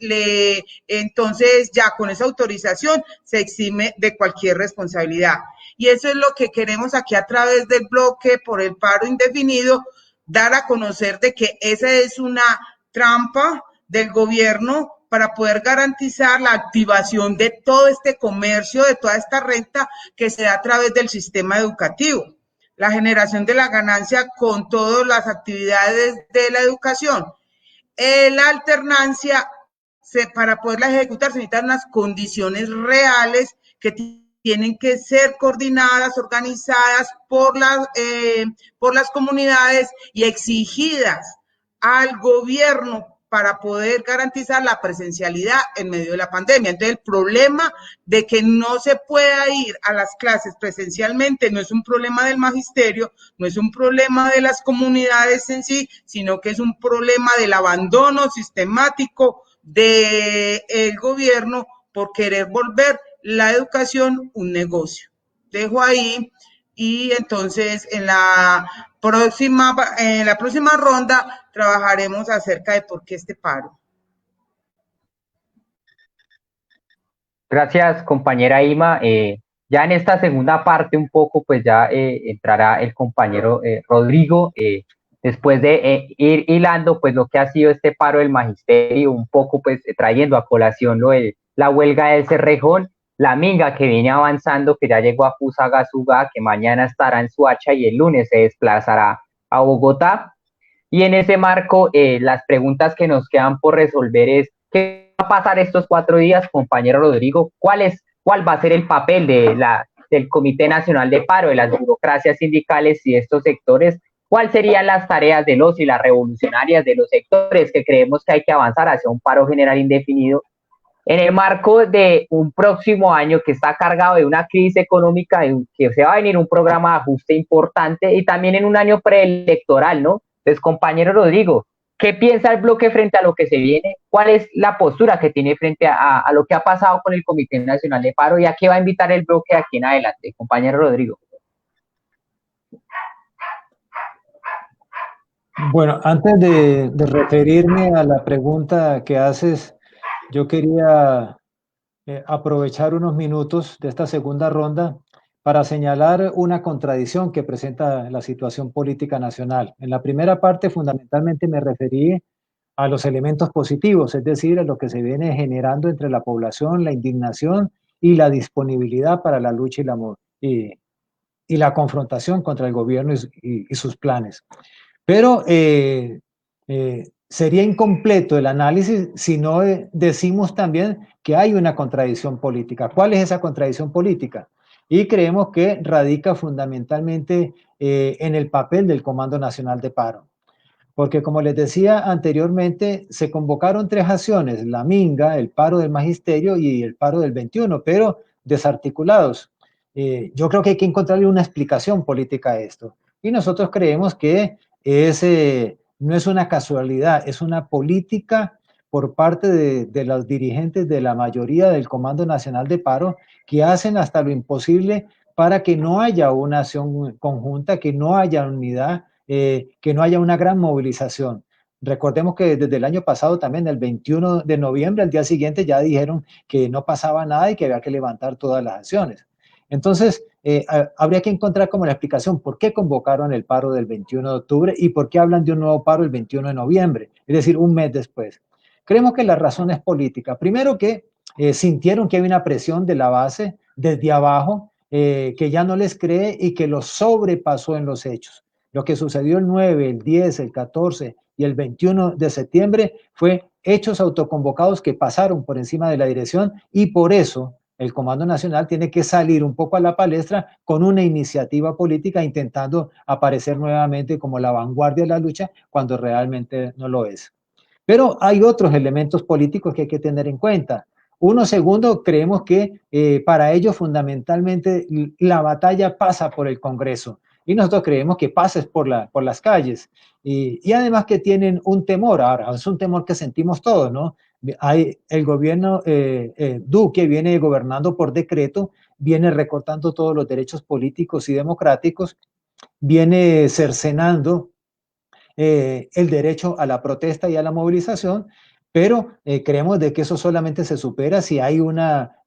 S4: ya con esa autorización se exime de cualquier responsabilidad. Y eso es lo que queremos aquí a través del bloque por el paro indefinido, dar a conocer de que esa es una trampa del gobierno para poder garantizar la activación de todo este comercio, de toda esta renta que se da a través del sistema educativo, la generación de la ganancia con todas las actividades de la educación. La alternancia, para poderla ejecutar, se necesitan unas condiciones reales que tienen que ser coordinadas, organizadas por las comunidades y exigidas al gobierno para poder garantizar la presencialidad en medio de la pandemia. Entonces, el problema de que no se pueda ir a las clases presencialmente no es un problema del magisterio, no es un problema de las comunidades en sí, sino que es un problema del abandono sistemático del gobierno por querer volver la educación un negocio. Dejo ahí, y entonces en la próxima ronda trabajaremos acerca de por qué este paro.
S2: Gracias, compañera Ima. Ya en esta segunda parte un poco, pues ya entrará el compañero Rodrigo, después de ir hilando pues lo que ha sido este paro del magisterio, un poco pues trayendo a colación lo de la huelga del Cerrejón, la Minga que viene avanzando, que ya llegó a Fusagasugá, que mañana estará en Suacha y el lunes se desplazará a Bogotá. Y en ese marco, las preguntas que nos quedan por resolver es, ¿qué va a pasar estos 4 días, compañero Rodrigo? ¿Cuál va a ser el papel del Comité Nacional de Paro, de las burocracias sindicales y de estos sectores? ¿Cuáles serían las tareas de los y las revolucionarias de los sectores que creemos que hay que avanzar hacia un paro general indefinido en el marco de un próximo año que está cargado de una crisis económica, que se va a venir un programa de ajuste importante y también en un año preelectoral, ¿no? Entonces, compañero Rodrigo, ¿qué piensa el bloque frente a lo que se viene? ¿Cuál es la postura que tiene frente a lo que ha pasado con el Comité Nacional de Paro y a qué va a invitar el bloque aquí en adelante, compañero Rodrigo?
S3: Bueno, antes de referirme a la pregunta que haces, yo quería aprovechar unos minutos de esta segunda ronda para señalar una contradicción que presenta la situación política nacional. En la primera parte, fundamentalmente me referí a los elementos positivos, es decir, a lo que se viene generando entre la población, la indignación y la disponibilidad para la lucha y la confrontación contra el gobierno y sus planes. Pero sería incompleto el análisis si no decimos también que hay una contradicción política. ¿Cuál es esa contradicción política? Y creemos que radica fundamentalmente en el papel del Comando Nacional de Paro. Porque como les decía anteriormente, se convocaron 3 acciones, la Minga, el paro del Magisterio y el paro del 21, pero desarticulados. Yo creo que hay que encontrarle una explicación política a esto. Y nosotros creemos que no es una casualidad, es una política por parte de los dirigentes de la mayoría del Comando Nacional de Paro que hacen hasta lo imposible para que no haya una acción conjunta, que no haya unidad, que no haya una gran movilización. Recordemos que desde el año pasado también, el 21 de noviembre, al día siguiente ya dijeron que no pasaba nada y que había que levantar todas las acciones. Entonces, habría que encontrar como la explicación por qué convocaron el paro del 21 de octubre y por qué hablan de un nuevo paro el 21 de noviembre, es decir, un mes después. Creemos que la razón es política. Primero que sintieron que hay una presión de la base desde abajo que ya no les cree y que los sobrepasó en los hechos. Lo que sucedió el 9, el 10, el 14 y el 21 de septiembre fue hechos autoconvocados que pasaron por encima de la dirección y por eso el Comando Nacional tiene que salir un poco a la palestra con una iniciativa política intentando aparecer nuevamente como la vanguardia de la lucha cuando realmente no lo es. Pero hay otros elementos políticos que hay que tener en cuenta. Uno, segundo, creemos que para ello fundamentalmente la batalla pasa por el Congreso y nosotros creemos que pasa por las calles y además que tienen un temor, ahora es un temor que sentimos todos, ¿no? El gobierno Duque viene gobernando por decreto, viene recortando todos los derechos políticos y democráticos, viene cercenando el derecho a la protesta y a la movilización, pero creemos de que eso solamente se supera si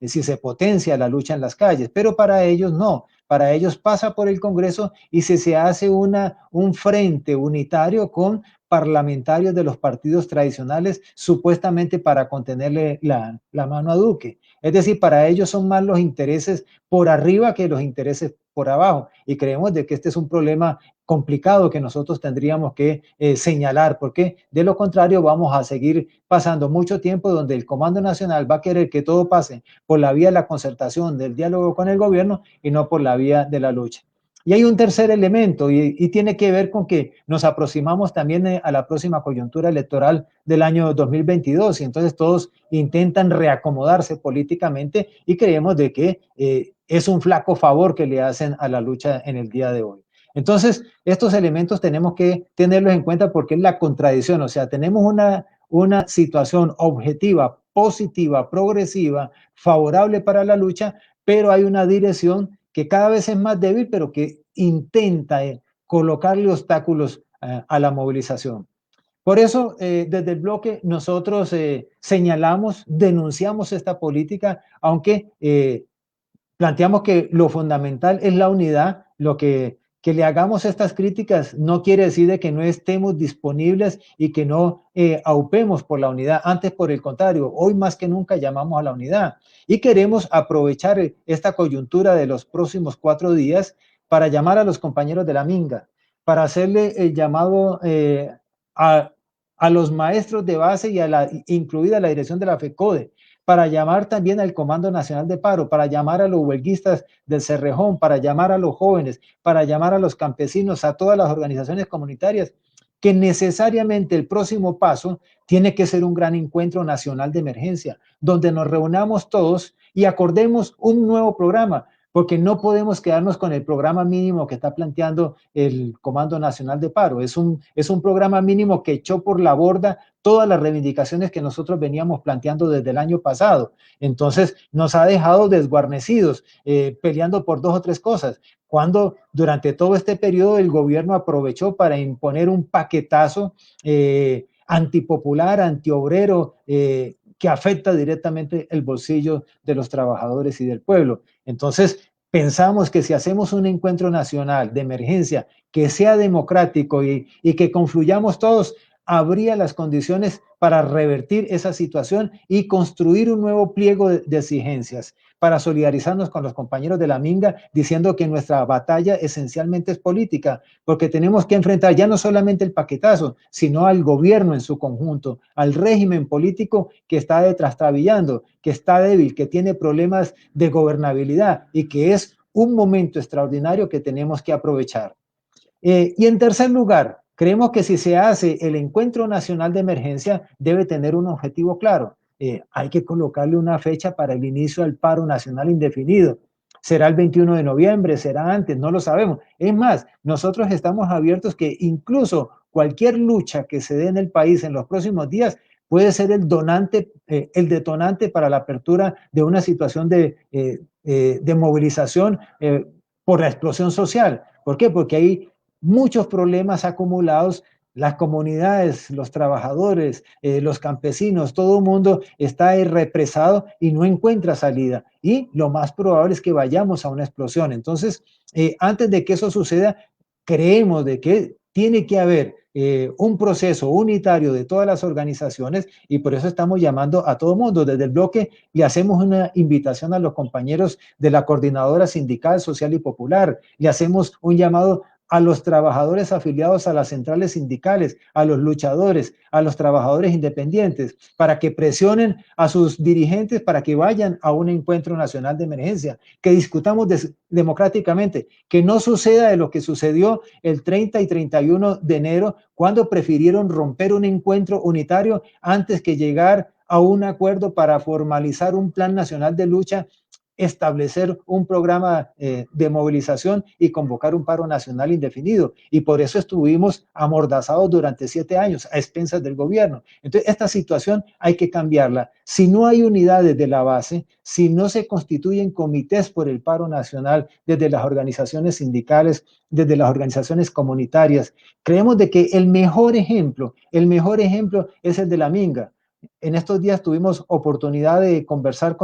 S3: se potencia la lucha en las calles, pero para ellos no, para ellos pasa por el Congreso y si se hace un frente unitario con parlamentarios de los partidos tradicionales, supuestamente para contenerle la mano a Duque. Es decir, para ellos son más los intereses por arriba que los intereses por abajo. Y creemos de que este es un problema complicado que nosotros tendríamos que señalar, porque de lo contrario vamos a seguir pasando mucho tiempo donde el Comando Nacional va a querer que todo pase por la vía de la concertación, del diálogo con el gobierno y no por la vía de la lucha. Y hay un tercer elemento y tiene que ver con que nos aproximamos también a la próxima coyuntura electoral del año 2022 y entonces todos intentan reacomodarse políticamente y creemos de que es un flaco favor que le hacen a la lucha en el día de hoy. Entonces, estos elementos tenemos que tenerlos en cuenta porque es la contradicción, o sea, tenemos una situación objetiva, positiva, progresiva, favorable para la lucha, pero hay una dirección que cada vez es más débil, pero que intenta colocarle obstáculos a la movilización. Por eso, desde el bloque, nosotros señalamos, denunciamos esta política, aunque planteamos que lo fundamental es la unidad, lo que que le hagamos estas críticas no quiere decir de que no estemos disponibles y que no aupemos por la unidad. Antes, por el contrario, hoy más que nunca llamamos a la unidad y queremos aprovechar esta coyuntura de los próximos 4 días para llamar a los compañeros de la Minga, para hacerle el llamado a los maestros de base y incluida la dirección de la FECODE, para llamar también al Comando Nacional de Paro, para llamar a los huelguistas del Cerrejón, para llamar a los jóvenes, para llamar a los campesinos, a todas las organizaciones comunitarias, que necesariamente el próximo paso tiene que ser un gran encuentro nacional de emergencia, donde nos reunamos todos y acordemos un nuevo programa, porque no podemos quedarnos con el programa mínimo que está planteando el Comando Nacional de Paro. Es un programa mínimo que echó por la borda todas las reivindicaciones que nosotros veníamos planteando desde el año pasado. Entonces, nos ha dejado desguarnecidos, peleando por 2 o 3 cosas, cuando durante todo este periodo el gobierno aprovechó para imponer un paquetazo antipopular, antiobrero, que afecta directamente el bolsillo de los trabajadores y del pueblo. Entonces, pensamos que si hacemos un encuentro nacional de emergencia que sea democrático y que confluyamos todos, habría las condiciones para revertir esa situación y construir un nuevo pliego de exigencias, para solidarizarnos con los compañeros de la Minga, diciendo que nuestra batalla esencialmente es política, porque tenemos que enfrentar ya no solamente el paquetazo, sino al gobierno en su conjunto, al régimen político que está trastabillando, que está débil, que tiene problemas de gobernabilidad y que es un momento extraordinario que tenemos que aprovechar. Y en tercer lugar, creemos que si se hace el encuentro nacional de emergencia, debe tener un objetivo claro. Hay que colocarle una fecha para el inicio del paro nacional indefinido. ¿Será el 21 de noviembre? ¿Será antes? No lo sabemos. Es más, nosotros estamos abiertos que incluso cualquier lucha que se dé en el país en los próximos días puede ser el detonante para la apertura de una situación de movilización por la explosión social. ¿Por qué? Porque hay muchos problemas acumulados, las comunidades, los trabajadores, los campesinos, todo el mundo está represado y no encuentra salida. Y lo más probable es que vayamos a una explosión. Entonces, antes de que eso suceda, creemos de que tiene que haber un proceso unitario de todas las organizaciones y por eso estamos llamando a todo el mundo. Desde el bloque le hacemos una invitación a los compañeros de la Coordinadora Sindical, Social y Popular. Le hacemos un llamado a los trabajadores afiliados a las centrales sindicales, a los luchadores, a los trabajadores independientes, para que presionen a sus dirigentes para que vayan a un encuentro nacional de emergencia, que discutamos democráticamente, que no suceda de lo que sucedió el 30 y 31 de enero, cuando prefirieron romper un encuentro unitario antes que llegar a un acuerdo para formalizar un plan nacional de lucha, establecer un programa de movilización y convocar un paro nacional indefinido. Y por eso estuvimos amordazados durante 7 años a expensas del gobierno. Entonces, esta situación hay que cambiarla. Si no hay unidad desde la base, si no se constituyen comités por el paro nacional desde las organizaciones sindicales, desde las organizaciones comunitarias, creemos de que el mejor ejemplo es el de la Minga. En estos días tuvimos oportunidad de conversar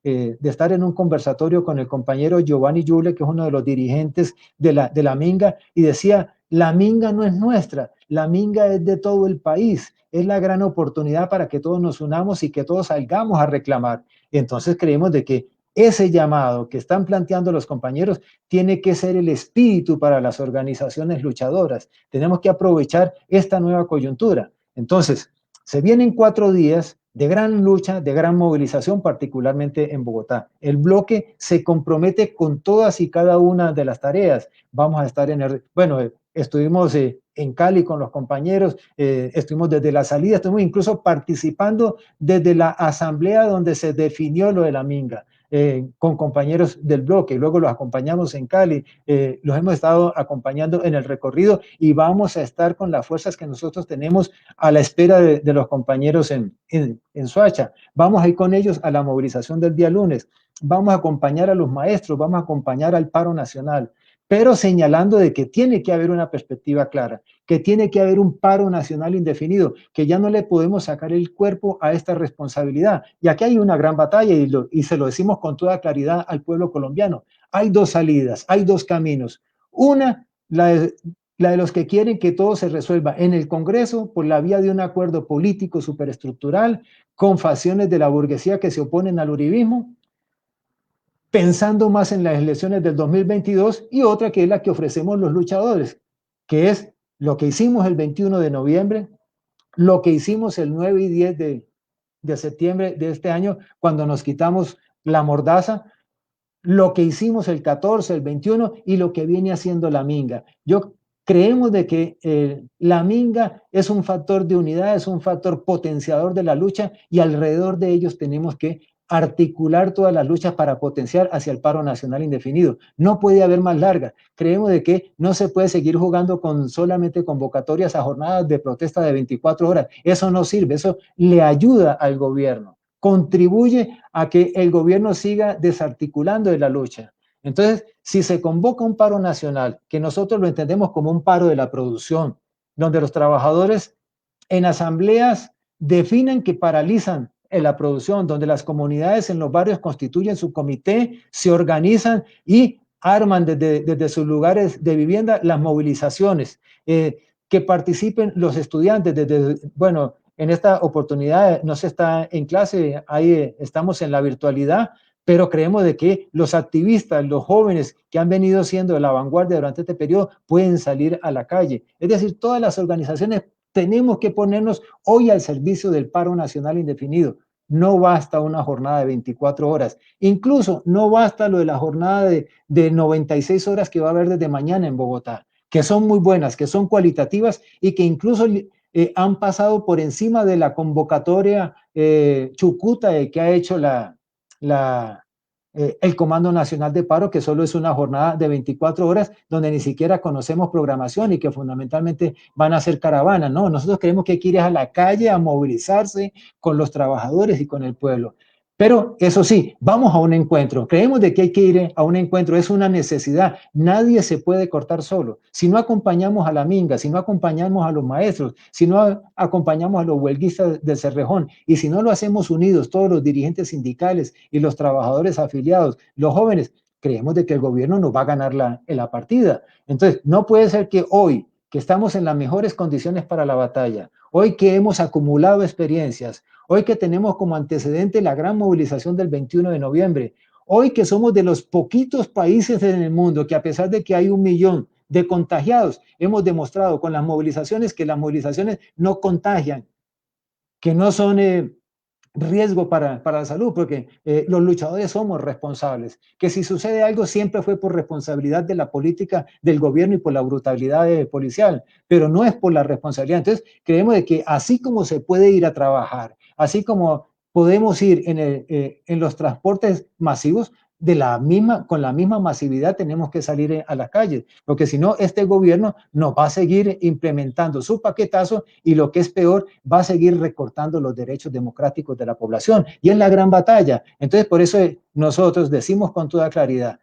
S3: de estar en un conversatorio con el compañero Giovanni Yule, que es uno de los dirigentes de la Minga, y decía, la Minga no es nuestra, la Minga es de todo el país, es la gran oportunidad para que todos nos unamos y que todos salgamos a reclamar. Entonces creemos de que ese llamado que están planteando los compañeros tiene que ser el espíritu para las organizaciones luchadoras. Tenemos que aprovechar esta nueva coyuntura. Entonces, se vienen 4 días de gran lucha, de gran movilización, particularmente en Bogotá. El bloque se compromete con todas y cada una de las tareas. Vamos a estar estuvimos en Cali con los compañeros, estuvimos desde la salida, estuvimos incluso participando desde la asamblea donde se definió lo de la Minga. Con compañeros del bloque, luego los acompañamos en Cali, los hemos estado acompañando en el recorrido y vamos a estar con las fuerzas que nosotros tenemos a la espera de los compañeros en Soacha. Vamos a ir con ellos a la movilización del día lunes, vamos a acompañar a los maestros, vamos a acompañar al paro nacional, pero señalando de que tiene que haber una perspectiva clara, que tiene que haber un paro nacional indefinido, que ya no le podemos sacar el cuerpo a esta responsabilidad. Y aquí hay una gran batalla y se lo decimos con toda claridad al pueblo colombiano. Hay 2 salidas, hay 2 caminos. Una, la de los que quieren que todo se resuelva en el Congreso por la vía de un acuerdo político superestructural con facciones de la burguesía que se oponen al uribismo, pensando más en las elecciones del 2022, y otra que es la que ofrecemos los luchadores, que es lo que hicimos el 21 de noviembre, lo que hicimos el 9 y 10 de septiembre de este año, cuando nos quitamos la mordaza, lo que hicimos el 14, el 21 y lo que viene haciendo la Minga. Creemos de que la Minga es un factor de unidad, es un factor potenciador de la lucha, y alrededor de ellos tenemos que articular todas las luchas para potenciar hacia el paro nacional indefinido. No puede haber más larga. Creemos de que no se puede seguir jugando con solamente convocatorias a jornadas de protesta de 24 horas. Eso no sirve, eso le ayuda al gobierno, contribuye a que el gobierno siga desarticulando de la lucha. Entonces, si se convoca un paro nacional, que nosotros lo entendemos como un paro de la producción, donde los trabajadores en asambleas definen que paralizan en la producción, donde las comunidades en los barrios constituyen su comité, se organizan y arman desde sus lugares de vivienda las movilizaciones, que participen los estudiantes bueno, en esta oportunidad no se está en clase, ahí estamos en la virtualidad, pero creemos de que los activistas, los jóvenes que han venido siendo de la vanguardia durante este periodo pueden salir a la calle. Es decir, todas las organizaciones tenemos que ponernos hoy al servicio del paro nacional indefinido. No basta una jornada de 24 horas. Incluso no basta lo de la jornada de 96 horas que va a haber desde mañana en Bogotá, que son muy buenas, que son cualitativas y que incluso han pasado por encima de la convocatoria chucuta que ha hecho el Comando Nacional de Paro, que solo es una jornada de 24 horas donde ni siquiera conocemos programación y que fundamentalmente van a ser caravanas. No, nosotros creemos que hay que ir a la calle a movilizarse con los trabajadores y con el pueblo. Pero eso sí, vamos a un encuentro. Creemos de que hay que ir a un encuentro, es una necesidad. Nadie se puede cortar solo. Si no acompañamos a la Minga, si no acompañamos a los maestros, si no acompañamos a los huelguistas del Cerrejón, y si no lo hacemos unidos, todos los dirigentes sindicales y los trabajadores afiliados, los jóvenes, creemos de que el gobierno nos va a ganar la partida. Entonces, no puede ser que hoy, que estamos en las mejores condiciones para la batalla, hoy que hemos acumulado experiencias, hoy que tenemos como antecedente la gran movilización del 21 de noviembre, hoy que somos de los poquitos países en el mundo que, a pesar de que hay 1 millón de contagiados, hemos demostrado con las movilizaciones que las movilizaciones no contagian, que no son riesgo para la salud, porque los luchadores somos responsables, que si sucede algo siempre fue por responsabilidad de la política del gobierno y por la brutalidad policial, pero no es por la responsabilidad. Entonces creemos de que así como se puede ir a trabajar, así como podemos ir en los transportes masivos, con la misma masividad tenemos que salir a las calles, porque si no, este gobierno nos va a seguir implementando su paquetazo y, lo que es peor, va a seguir recortando los derechos democráticos de la población, y es la gran batalla. Entonces, por eso nosotros decimos con toda claridad,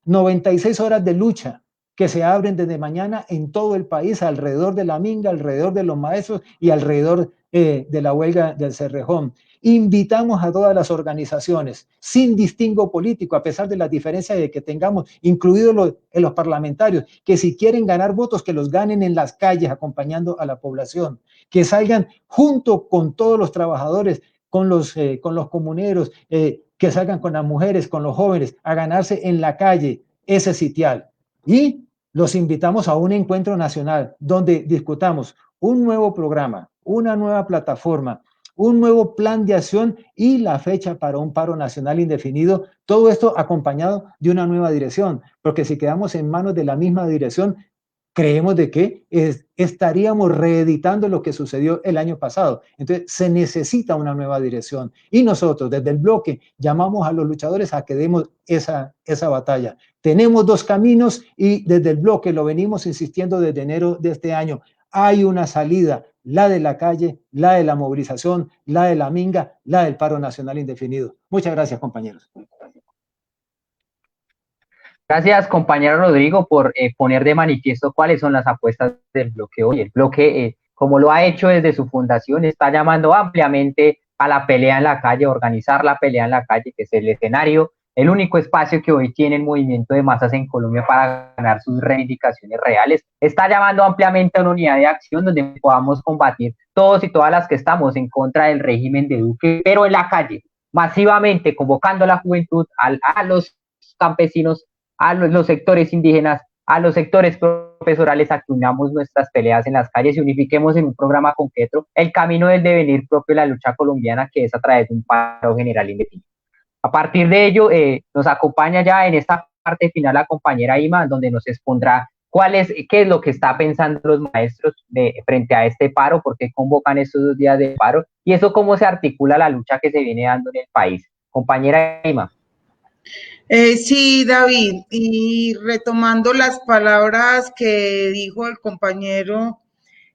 S3: 96 horas de lucha que se abren desde mañana en todo el país, alrededor de la Minga, alrededor de los maestros y alrededor de la huelga del Cerrejón. Invitamos a todas las organizaciones, sin distingo político, a pesar de las diferencias que tengamos, incluidos los parlamentarios, que si quieren ganar votos, que los ganen en las calles, acompañando a la población, que salgan junto con todos los trabajadores, con los comuneros, que salgan con las mujeres, con los jóvenes, a ganarse en la calle ese sitial. Y los invitamos a un encuentro nacional donde discutamos un nuevo programa, una nueva plataforma, un nuevo plan de acción y la fecha para un paro nacional indefinido. Todo esto acompañado de una nueva dirección, porque si quedamos en manos de la misma dirección, creemos de que estaríamos reeditando lo que sucedió el año pasado. Entonces, se necesita una nueva dirección. Y nosotros, desde el bloque, llamamos a los luchadores a que demos esa batalla. Tenemos 2 caminos y desde el bloque lo venimos insistiendo desde enero de este año. Hay una salida, la de la calle, la de la movilización, la de la Minga, la del paro nacional indefinido. Muchas gracias, compañeros.
S2: Gracias, compañero Rodrigo, por poner de manifiesto cuáles son las apuestas del bloque hoy. El bloque, como lo ha hecho desde su fundación, está llamando ampliamente a la pelea en la calle, organizar la pelea en la calle, que es el escenario el único espacio que hoy tiene el movimiento de masas en Colombia para ganar sus reivindicaciones reales. Está llamando ampliamente a una unidad de acción donde podamos combatir todos y todas las que estamos en contra del régimen de Duque, pero en la calle, masivamente convocando a la juventud, a los campesinos, a los sectores indígenas, a los sectores profesorales, a que unamos nuestras peleas en las calles y unifiquemos en un programa concreto el camino del devenir propio de la lucha colombiana, que es a través de un paro general indefinido. A partir de ello, nos acompaña ya en esta parte final la compañera Ima, donde nos expondrá qué es lo que está pensando los maestros frente a este paro, por qué convocan estos 2 días de paro, y eso cómo se articula la lucha que se viene dando en el país. Compañera Ima.
S4: Sí, David, y retomando las palabras que dijo el compañero,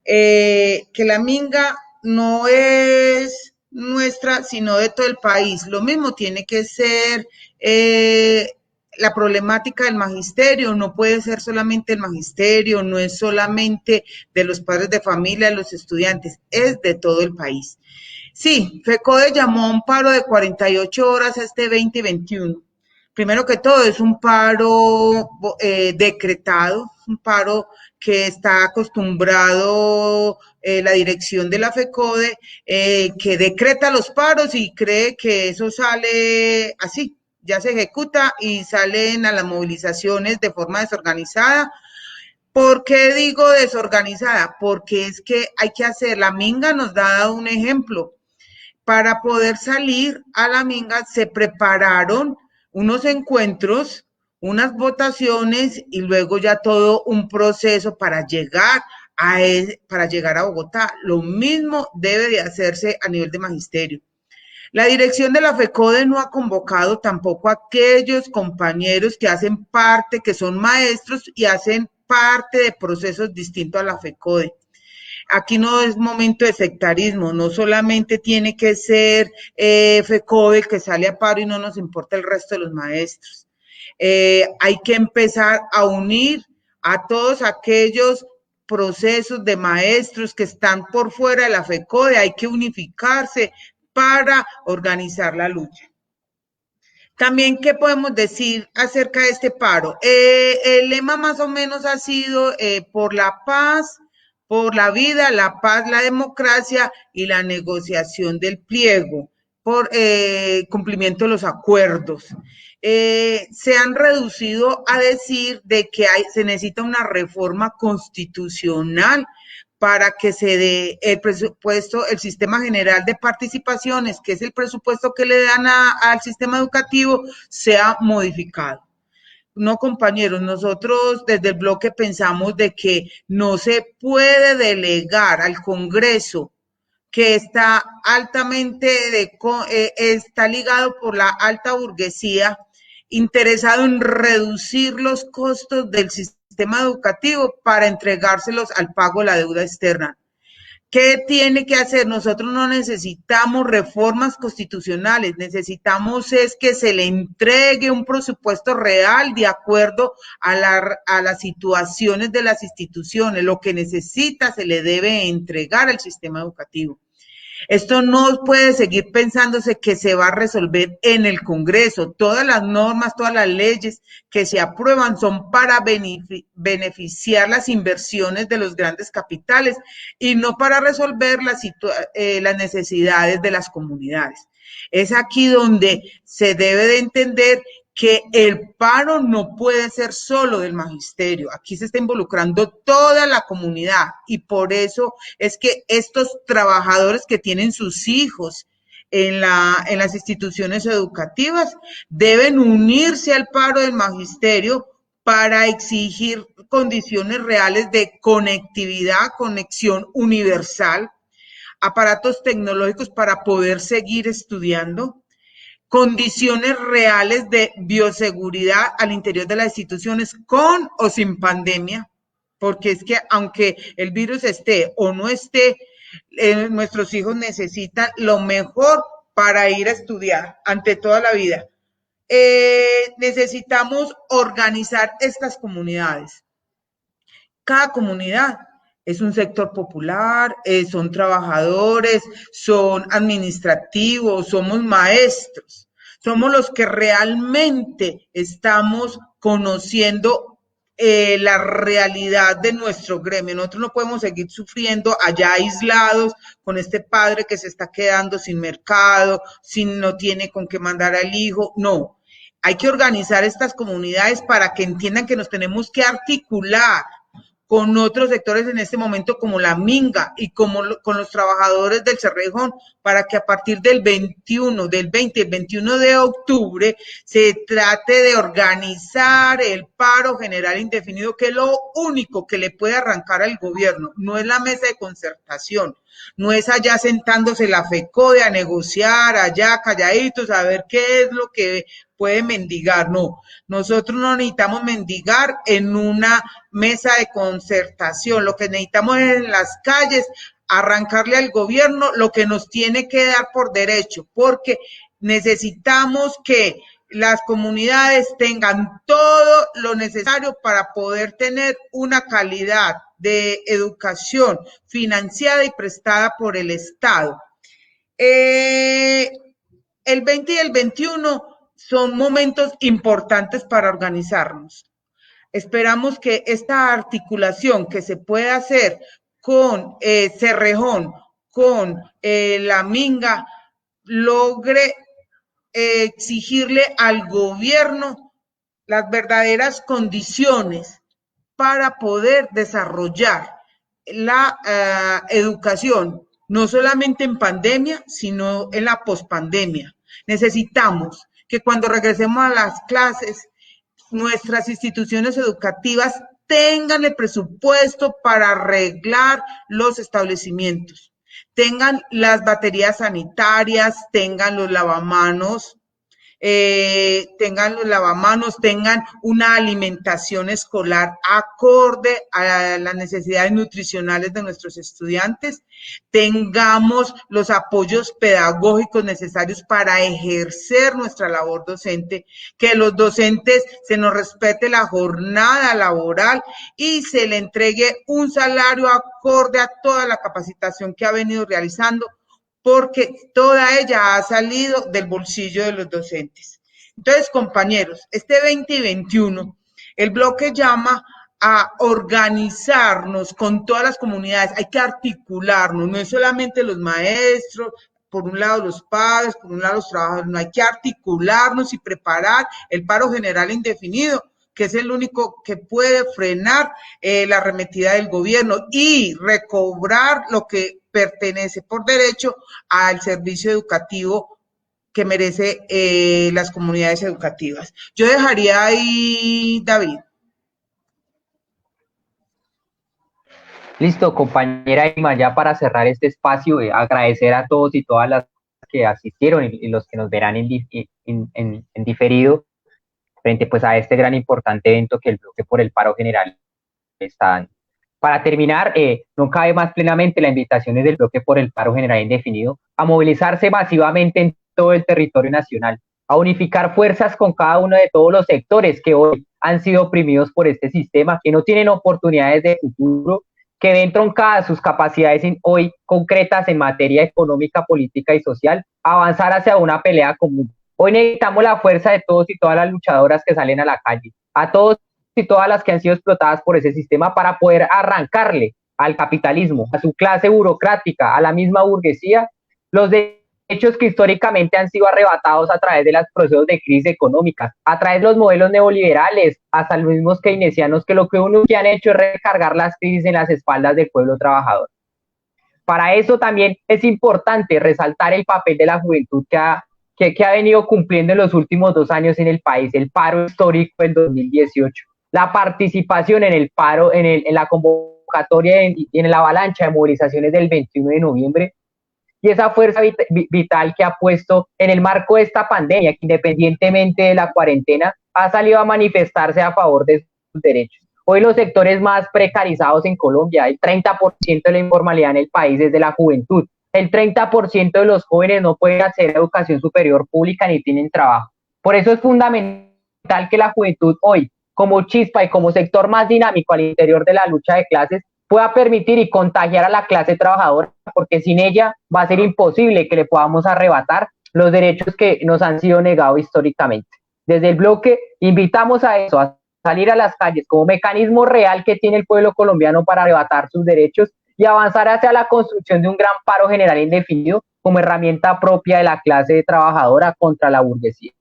S4: que la minga no es nuestra, sino de todo el país. Lo mismo tiene que ser la problemática del magisterio, no puede ser solamente el magisterio, no es solamente de los padres de familia, de los estudiantes, es de todo el país. Sí, FECODE llamó a un paro de 48 horas este 2021. Primero que todo, es un paro decretado, un paro que está acostumbrado la dirección de la FECODE, que decreta los paros y cree que eso sale así, ya se ejecuta y salen a las movilizaciones de forma desorganizada. ¿Por qué digo desorganizada? Porque es que hay que hacer, la minga nos da un ejemplo. Para poder salir a la minga se prepararon unos encuentros, unas votaciones y luego ya todo un proceso para llegar a Bogotá. Lo mismo debe de hacerse a nivel de magisterio. La dirección de la FECODE no ha convocado tampoco a aquellos compañeros que hacen parte, que son maestros y hacen parte de procesos distintos a la FECODE. Aquí no es momento de sectarismo, no solamente tiene que ser FECODE el que sale a paro y no nos importa el resto de los maestros. Hay que empezar a unir a todos aquellos procesos de maestros que están por fuera de la FECODE, hay que unificarse para organizar la lucha. También, ¿qué podemos decir acerca de este paro? El lema más o menos ha sido por la paz, por la vida, la paz, la democracia y la negociación del pliego, por cumplimiento de los acuerdos. Se han reducido a decir de que se necesita una reforma constitucional para que se dé el presupuesto, el sistema general de participaciones, que es el presupuesto que le dan al sistema educativo, sea modificado. No, compañeros, nosotros desde el bloque pensamos de que no se puede delegar al Congreso, que está altamente, está ligado por la alta burguesía, interesado en reducir los costos del sistema educativo para entregárselos al pago de la deuda externa. ¿Qué tiene que hacer? Nosotros no necesitamos reformas constitucionales, necesitamos es que se le entregue un presupuesto real de acuerdo a las situaciones de las instituciones. Lo que necesita se le debe entregar al sistema educativo. Esto no puede seguir pensándose que se va a resolver en el Congreso. Todas las normas, todas las leyes que se aprueban son para beneficiar las inversiones de los grandes capitales y no para resolver las necesidades de las comunidades. Es aquí donde se debe de entender que el paro no puede ser solo del magisterio, aquí se está involucrando toda la comunidad y por eso es que estos trabajadores que tienen sus hijos en las instituciones educativas deben unirse al paro del magisterio para exigir condiciones reales de conectividad, conexión universal, aparatos tecnológicos para poder seguir estudiando, condiciones reales de bioseguridad al interior de las instituciones con o sin pandemia, porque es que aunque el virus esté o no esté, nuestros hijos necesitan lo mejor para ir a estudiar ante toda la vida. Necesitamos organizar estas comunidades. Cada comunidad es un sector popular, son trabajadores, son administrativos, somos maestros, somos los que realmente estamos conociendo la realidad de nuestro gremio. Nosotros no podemos seguir sufriendo allá aislados con este padre que se está quedando sin mercado, no tiene con qué mandar al hijo. No, hay que organizar estas comunidades para que entiendan que nos tenemos que articular con otros sectores en este momento como la Minga y con los trabajadores del Cerrejón para que a partir del 21 de octubre se trate de organizar el paro general indefinido, que es lo único que le puede arrancar al gobierno. No es la mesa de concertación, no es allá sentándose la FECODE a negociar, allá calladitos, a ver qué es lo que puede mendigar. No, nosotros no necesitamos mendigar en una mesa de concertación. Lo que necesitamos es en las calles arrancarle al gobierno lo que nos tiene que dar por derecho, porque necesitamos que las comunidades tengan todo lo necesario para poder tener una calidad de educación financiada y prestada por el Estado. El 20 y el 21 son momentos importantes para organizarnos. Esperamos que esta articulación que se pueda hacer con Cerrejón, con la Minga, logre exigirle al gobierno las verdaderas condiciones para poder desarrollar la educación, no solamente en pandemia, sino en la pospandemia. Necesitamos que cuando regresemos a las clases, nuestras instituciones educativas tengan el presupuesto para arreglar los establecimientos, tengan las baterías sanitarias, tengan los lavamanos, tengan una alimentación escolar acorde a las necesidades nutricionales de nuestros estudiantes, tengamos los apoyos pedagógicos necesarios para ejercer nuestra labor docente, que los docentes se nos respete la jornada laboral y se le entregue un salario acorde a toda la capacitación que ha venido realizando, porque toda ella ha salido del bolsillo de los docentes. Entonces, compañeros, este 20 y 21, el bloque llama a organizarnos con todas las comunidades, hay que articularnos, no es solamente los maestros, por un lado los padres, por un lado los trabajadores, no, hay que articularnos y preparar el paro general indefinido, que es el único que puede frenar la arremetida del gobierno y recobrar lo que pertenece por derecho al servicio educativo que merece las comunidades educativas. Yo dejaría ahí, David.
S2: Listo, compañera Ima, ya para cerrar este espacio, agradecer a todos y todas las que asistieron y los que nos verán en diferido frente pues a este gran importante evento que el bloque por el paro general está dando. Para terminar, no cabe más plenamente la invitación del bloque por el paro general indefinido a movilizarse masivamente en todo el territorio nacional, a unificar fuerzas con cada uno de todos los sectores que hoy han sido oprimidos por este sistema, que no tienen oportunidades de futuro, que ven troncadas sus capacidades hoy concretas en materia económica, política y social, avanzar hacia una pelea común. Hoy necesitamos la fuerza de todos y todas las luchadoras que salen a la calle, a todos y todas las que han sido explotadas por ese sistema para poder arrancarle al capitalismo, a su clase burocrática, a la misma burguesía, los derechos que históricamente han sido arrebatados a través de los procesos de crisis económicas, a través de los modelos neoliberales, hasta los mismos keynesianos, que lo que que han hecho es recargar las crisis en las espaldas del pueblo trabajador. Para eso también es importante resaltar el papel de la juventud que ha venido cumpliendo en los últimos 2 años en el país, el paro histórico del 2018, la participación en el paro, en la convocatoria y en la avalancha de movilizaciones del 21 de noviembre, y esa fuerza vital que ha puesto en el marco de esta pandemia, que independientemente de la cuarentena, ha salido a manifestarse a favor de sus derechos. Hoy los sectores más precarizados en Colombia, el 30% de la informalidad en el país es de la juventud, el 30% de los jóvenes no pueden acceder a educación superior pública ni tienen trabajo. Por eso es fundamental que la juventud hoy, como chispa y como sector más dinámico al interior de la lucha de clases, pueda permitir y contagiar a la clase trabajadora, porque sin ella va a ser imposible que le podamos arrebatar los derechos que nos han sido negados históricamente. Desde el bloque invitamos a eso, a salir a las calles como mecanismo real que tiene el pueblo colombiano para arrebatar sus derechos y avanzar hacia la construcción de un gran paro general indefinido como herramienta propia de la clase trabajadora contra la burguesía.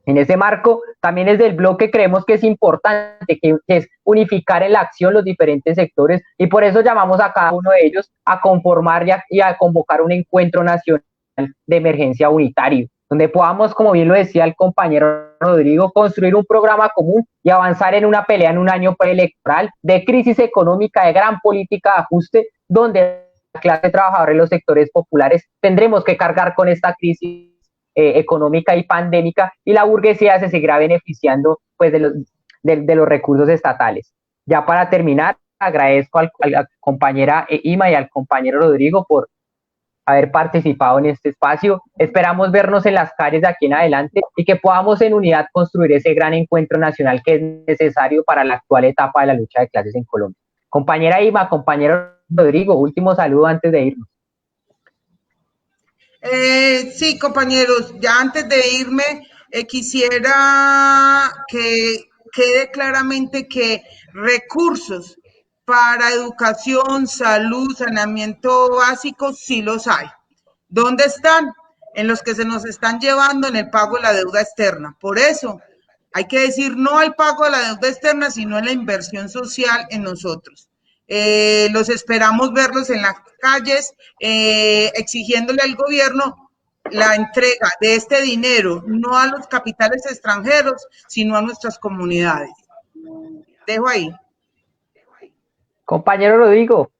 S2: En ese marco, también desde el bloque creemos que es importante que es unificar en la acción los diferentes sectores y por eso llamamos a cada uno de ellos a conformar y a convocar un encuentro nacional de emergencia unitario, donde podamos, como bien lo decía el compañero Rodrigo, construir un programa común y avanzar en una pelea en un año preelectoral de crisis económica, de gran política de ajuste, donde la clase trabajadora y los sectores populares tendremos que cargar con esta crisis económica y pandémica y la burguesía se seguirá beneficiando pues, de los recursos estatales. Ya para terminar, agradezco a la compañera Ima y al compañero Rodrigo por haber participado en este espacio. Esperamos vernos en las calles de aquí en adelante y que podamos en unidad construir ese gran encuentro nacional que es necesario para la actual etapa de la lucha de clases en Colombia. Compañera Ima, compañero Rodrigo, último saludo antes de irnos.
S4: Sí, compañeros, ya antes de irme, quisiera que quede claramente que recursos para educación, salud, saneamiento básico, sí los hay. ¿Dónde están? En los que se nos están llevando en el pago de la deuda externa. Por eso hay que decir no al pago de la deuda externa, sino en la inversión social en nosotros. Los esperamos verlos en las calles, exigiéndole al gobierno la entrega de este dinero, no a los capitales extranjeros, sino a nuestras comunidades. Dejo ahí.
S2: Compañero Rodrigo.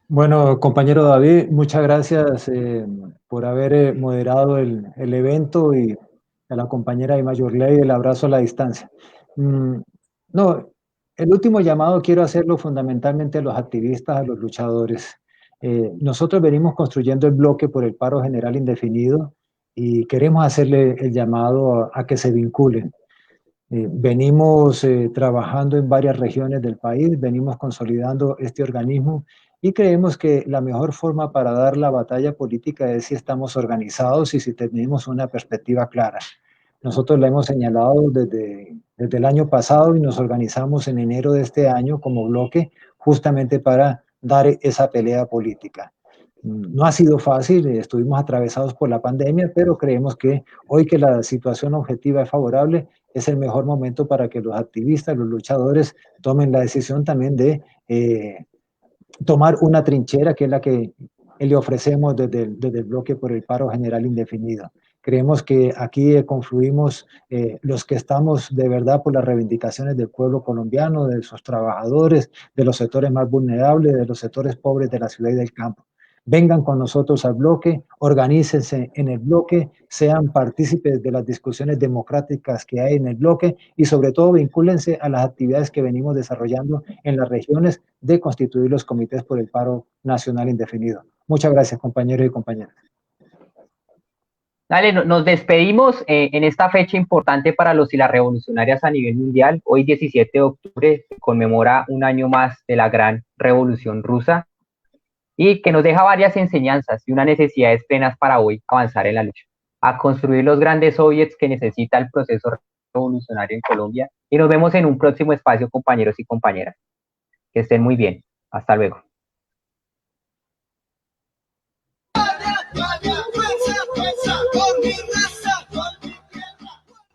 S3: Bueno, compañero David, muchas gracias por haber moderado el evento y a la compañera Ima Yurley el abrazo a la distancia. No, el último llamado quiero hacerlo fundamentalmente a los activistas, a los luchadores. Nosotros venimos construyendo el bloque por el paro general indefinido y queremos hacerle el llamado a que se vinculen. Venimos trabajando en varias regiones del país, venimos consolidando este organismo y creemos que la mejor forma para dar la batalla política es si estamos organizados y si tenemos una perspectiva clara. Nosotros la hemos señalado desde el año pasado y nos organizamos en enero de este año como bloque justamente para dar esa pelea política. No ha sido fácil, estuvimos atravesados por la pandemia, pero creemos que hoy que la situación objetiva es favorable, es el mejor momento para que los activistas, los luchadores tomen la decisión también de tomar una trinchera que es la que le ofrecemos desde el bloque por el paro general indefinido. Creemos que aquí confluimos los que estamos de verdad por las reivindicaciones del pueblo colombiano, de sus trabajadores, de los sectores más vulnerables, de los sectores pobres de la ciudad y del campo. Vengan con nosotros al bloque, organícense en el bloque, sean partícipes de las discusiones democráticas que hay en el bloque y sobre todo vincúlense a las actividades que venimos desarrollando en las regiones de constituir los comités por el paro nacional indefinido. Muchas gracias, compañeros y compañeras.
S2: Dale, nos despedimos en esta fecha importante para los y las revolucionarias a nivel mundial. Hoy 17 de octubre se conmemora un año más de la gran revolución rusa y que nos deja varias enseñanzas y unas necesidades plenas para hoy avanzar en la lucha, a construir los grandes soviets que necesita el proceso revolucionario en Colombia. Y nos vemos en un próximo espacio, compañeros y compañeras. Que estén muy bien. Hasta luego.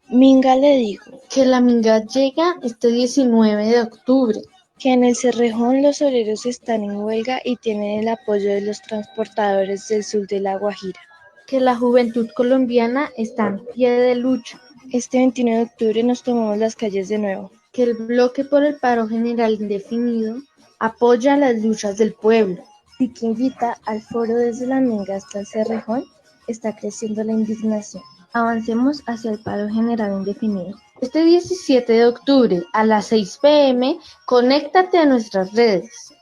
S8: Minga le dijo que la Minga llega este 19 de octubre, que en el Cerrejón los obreros están en huelga y tienen el apoyo de los transportadores del sur de La Guajira, que la juventud colombiana está en pie de lucha. Este 21 de octubre nos tomamos las calles de nuevo, que el bloque por el paro general indefinido apoya las luchas del pueblo y que invita al foro desde la Minga hasta el Cerrejón. Está creciendo la indignación. Avancemos hacia el paro general indefinido. Este 17 de octubre a las 6 p.m. conéctate a nuestras redes.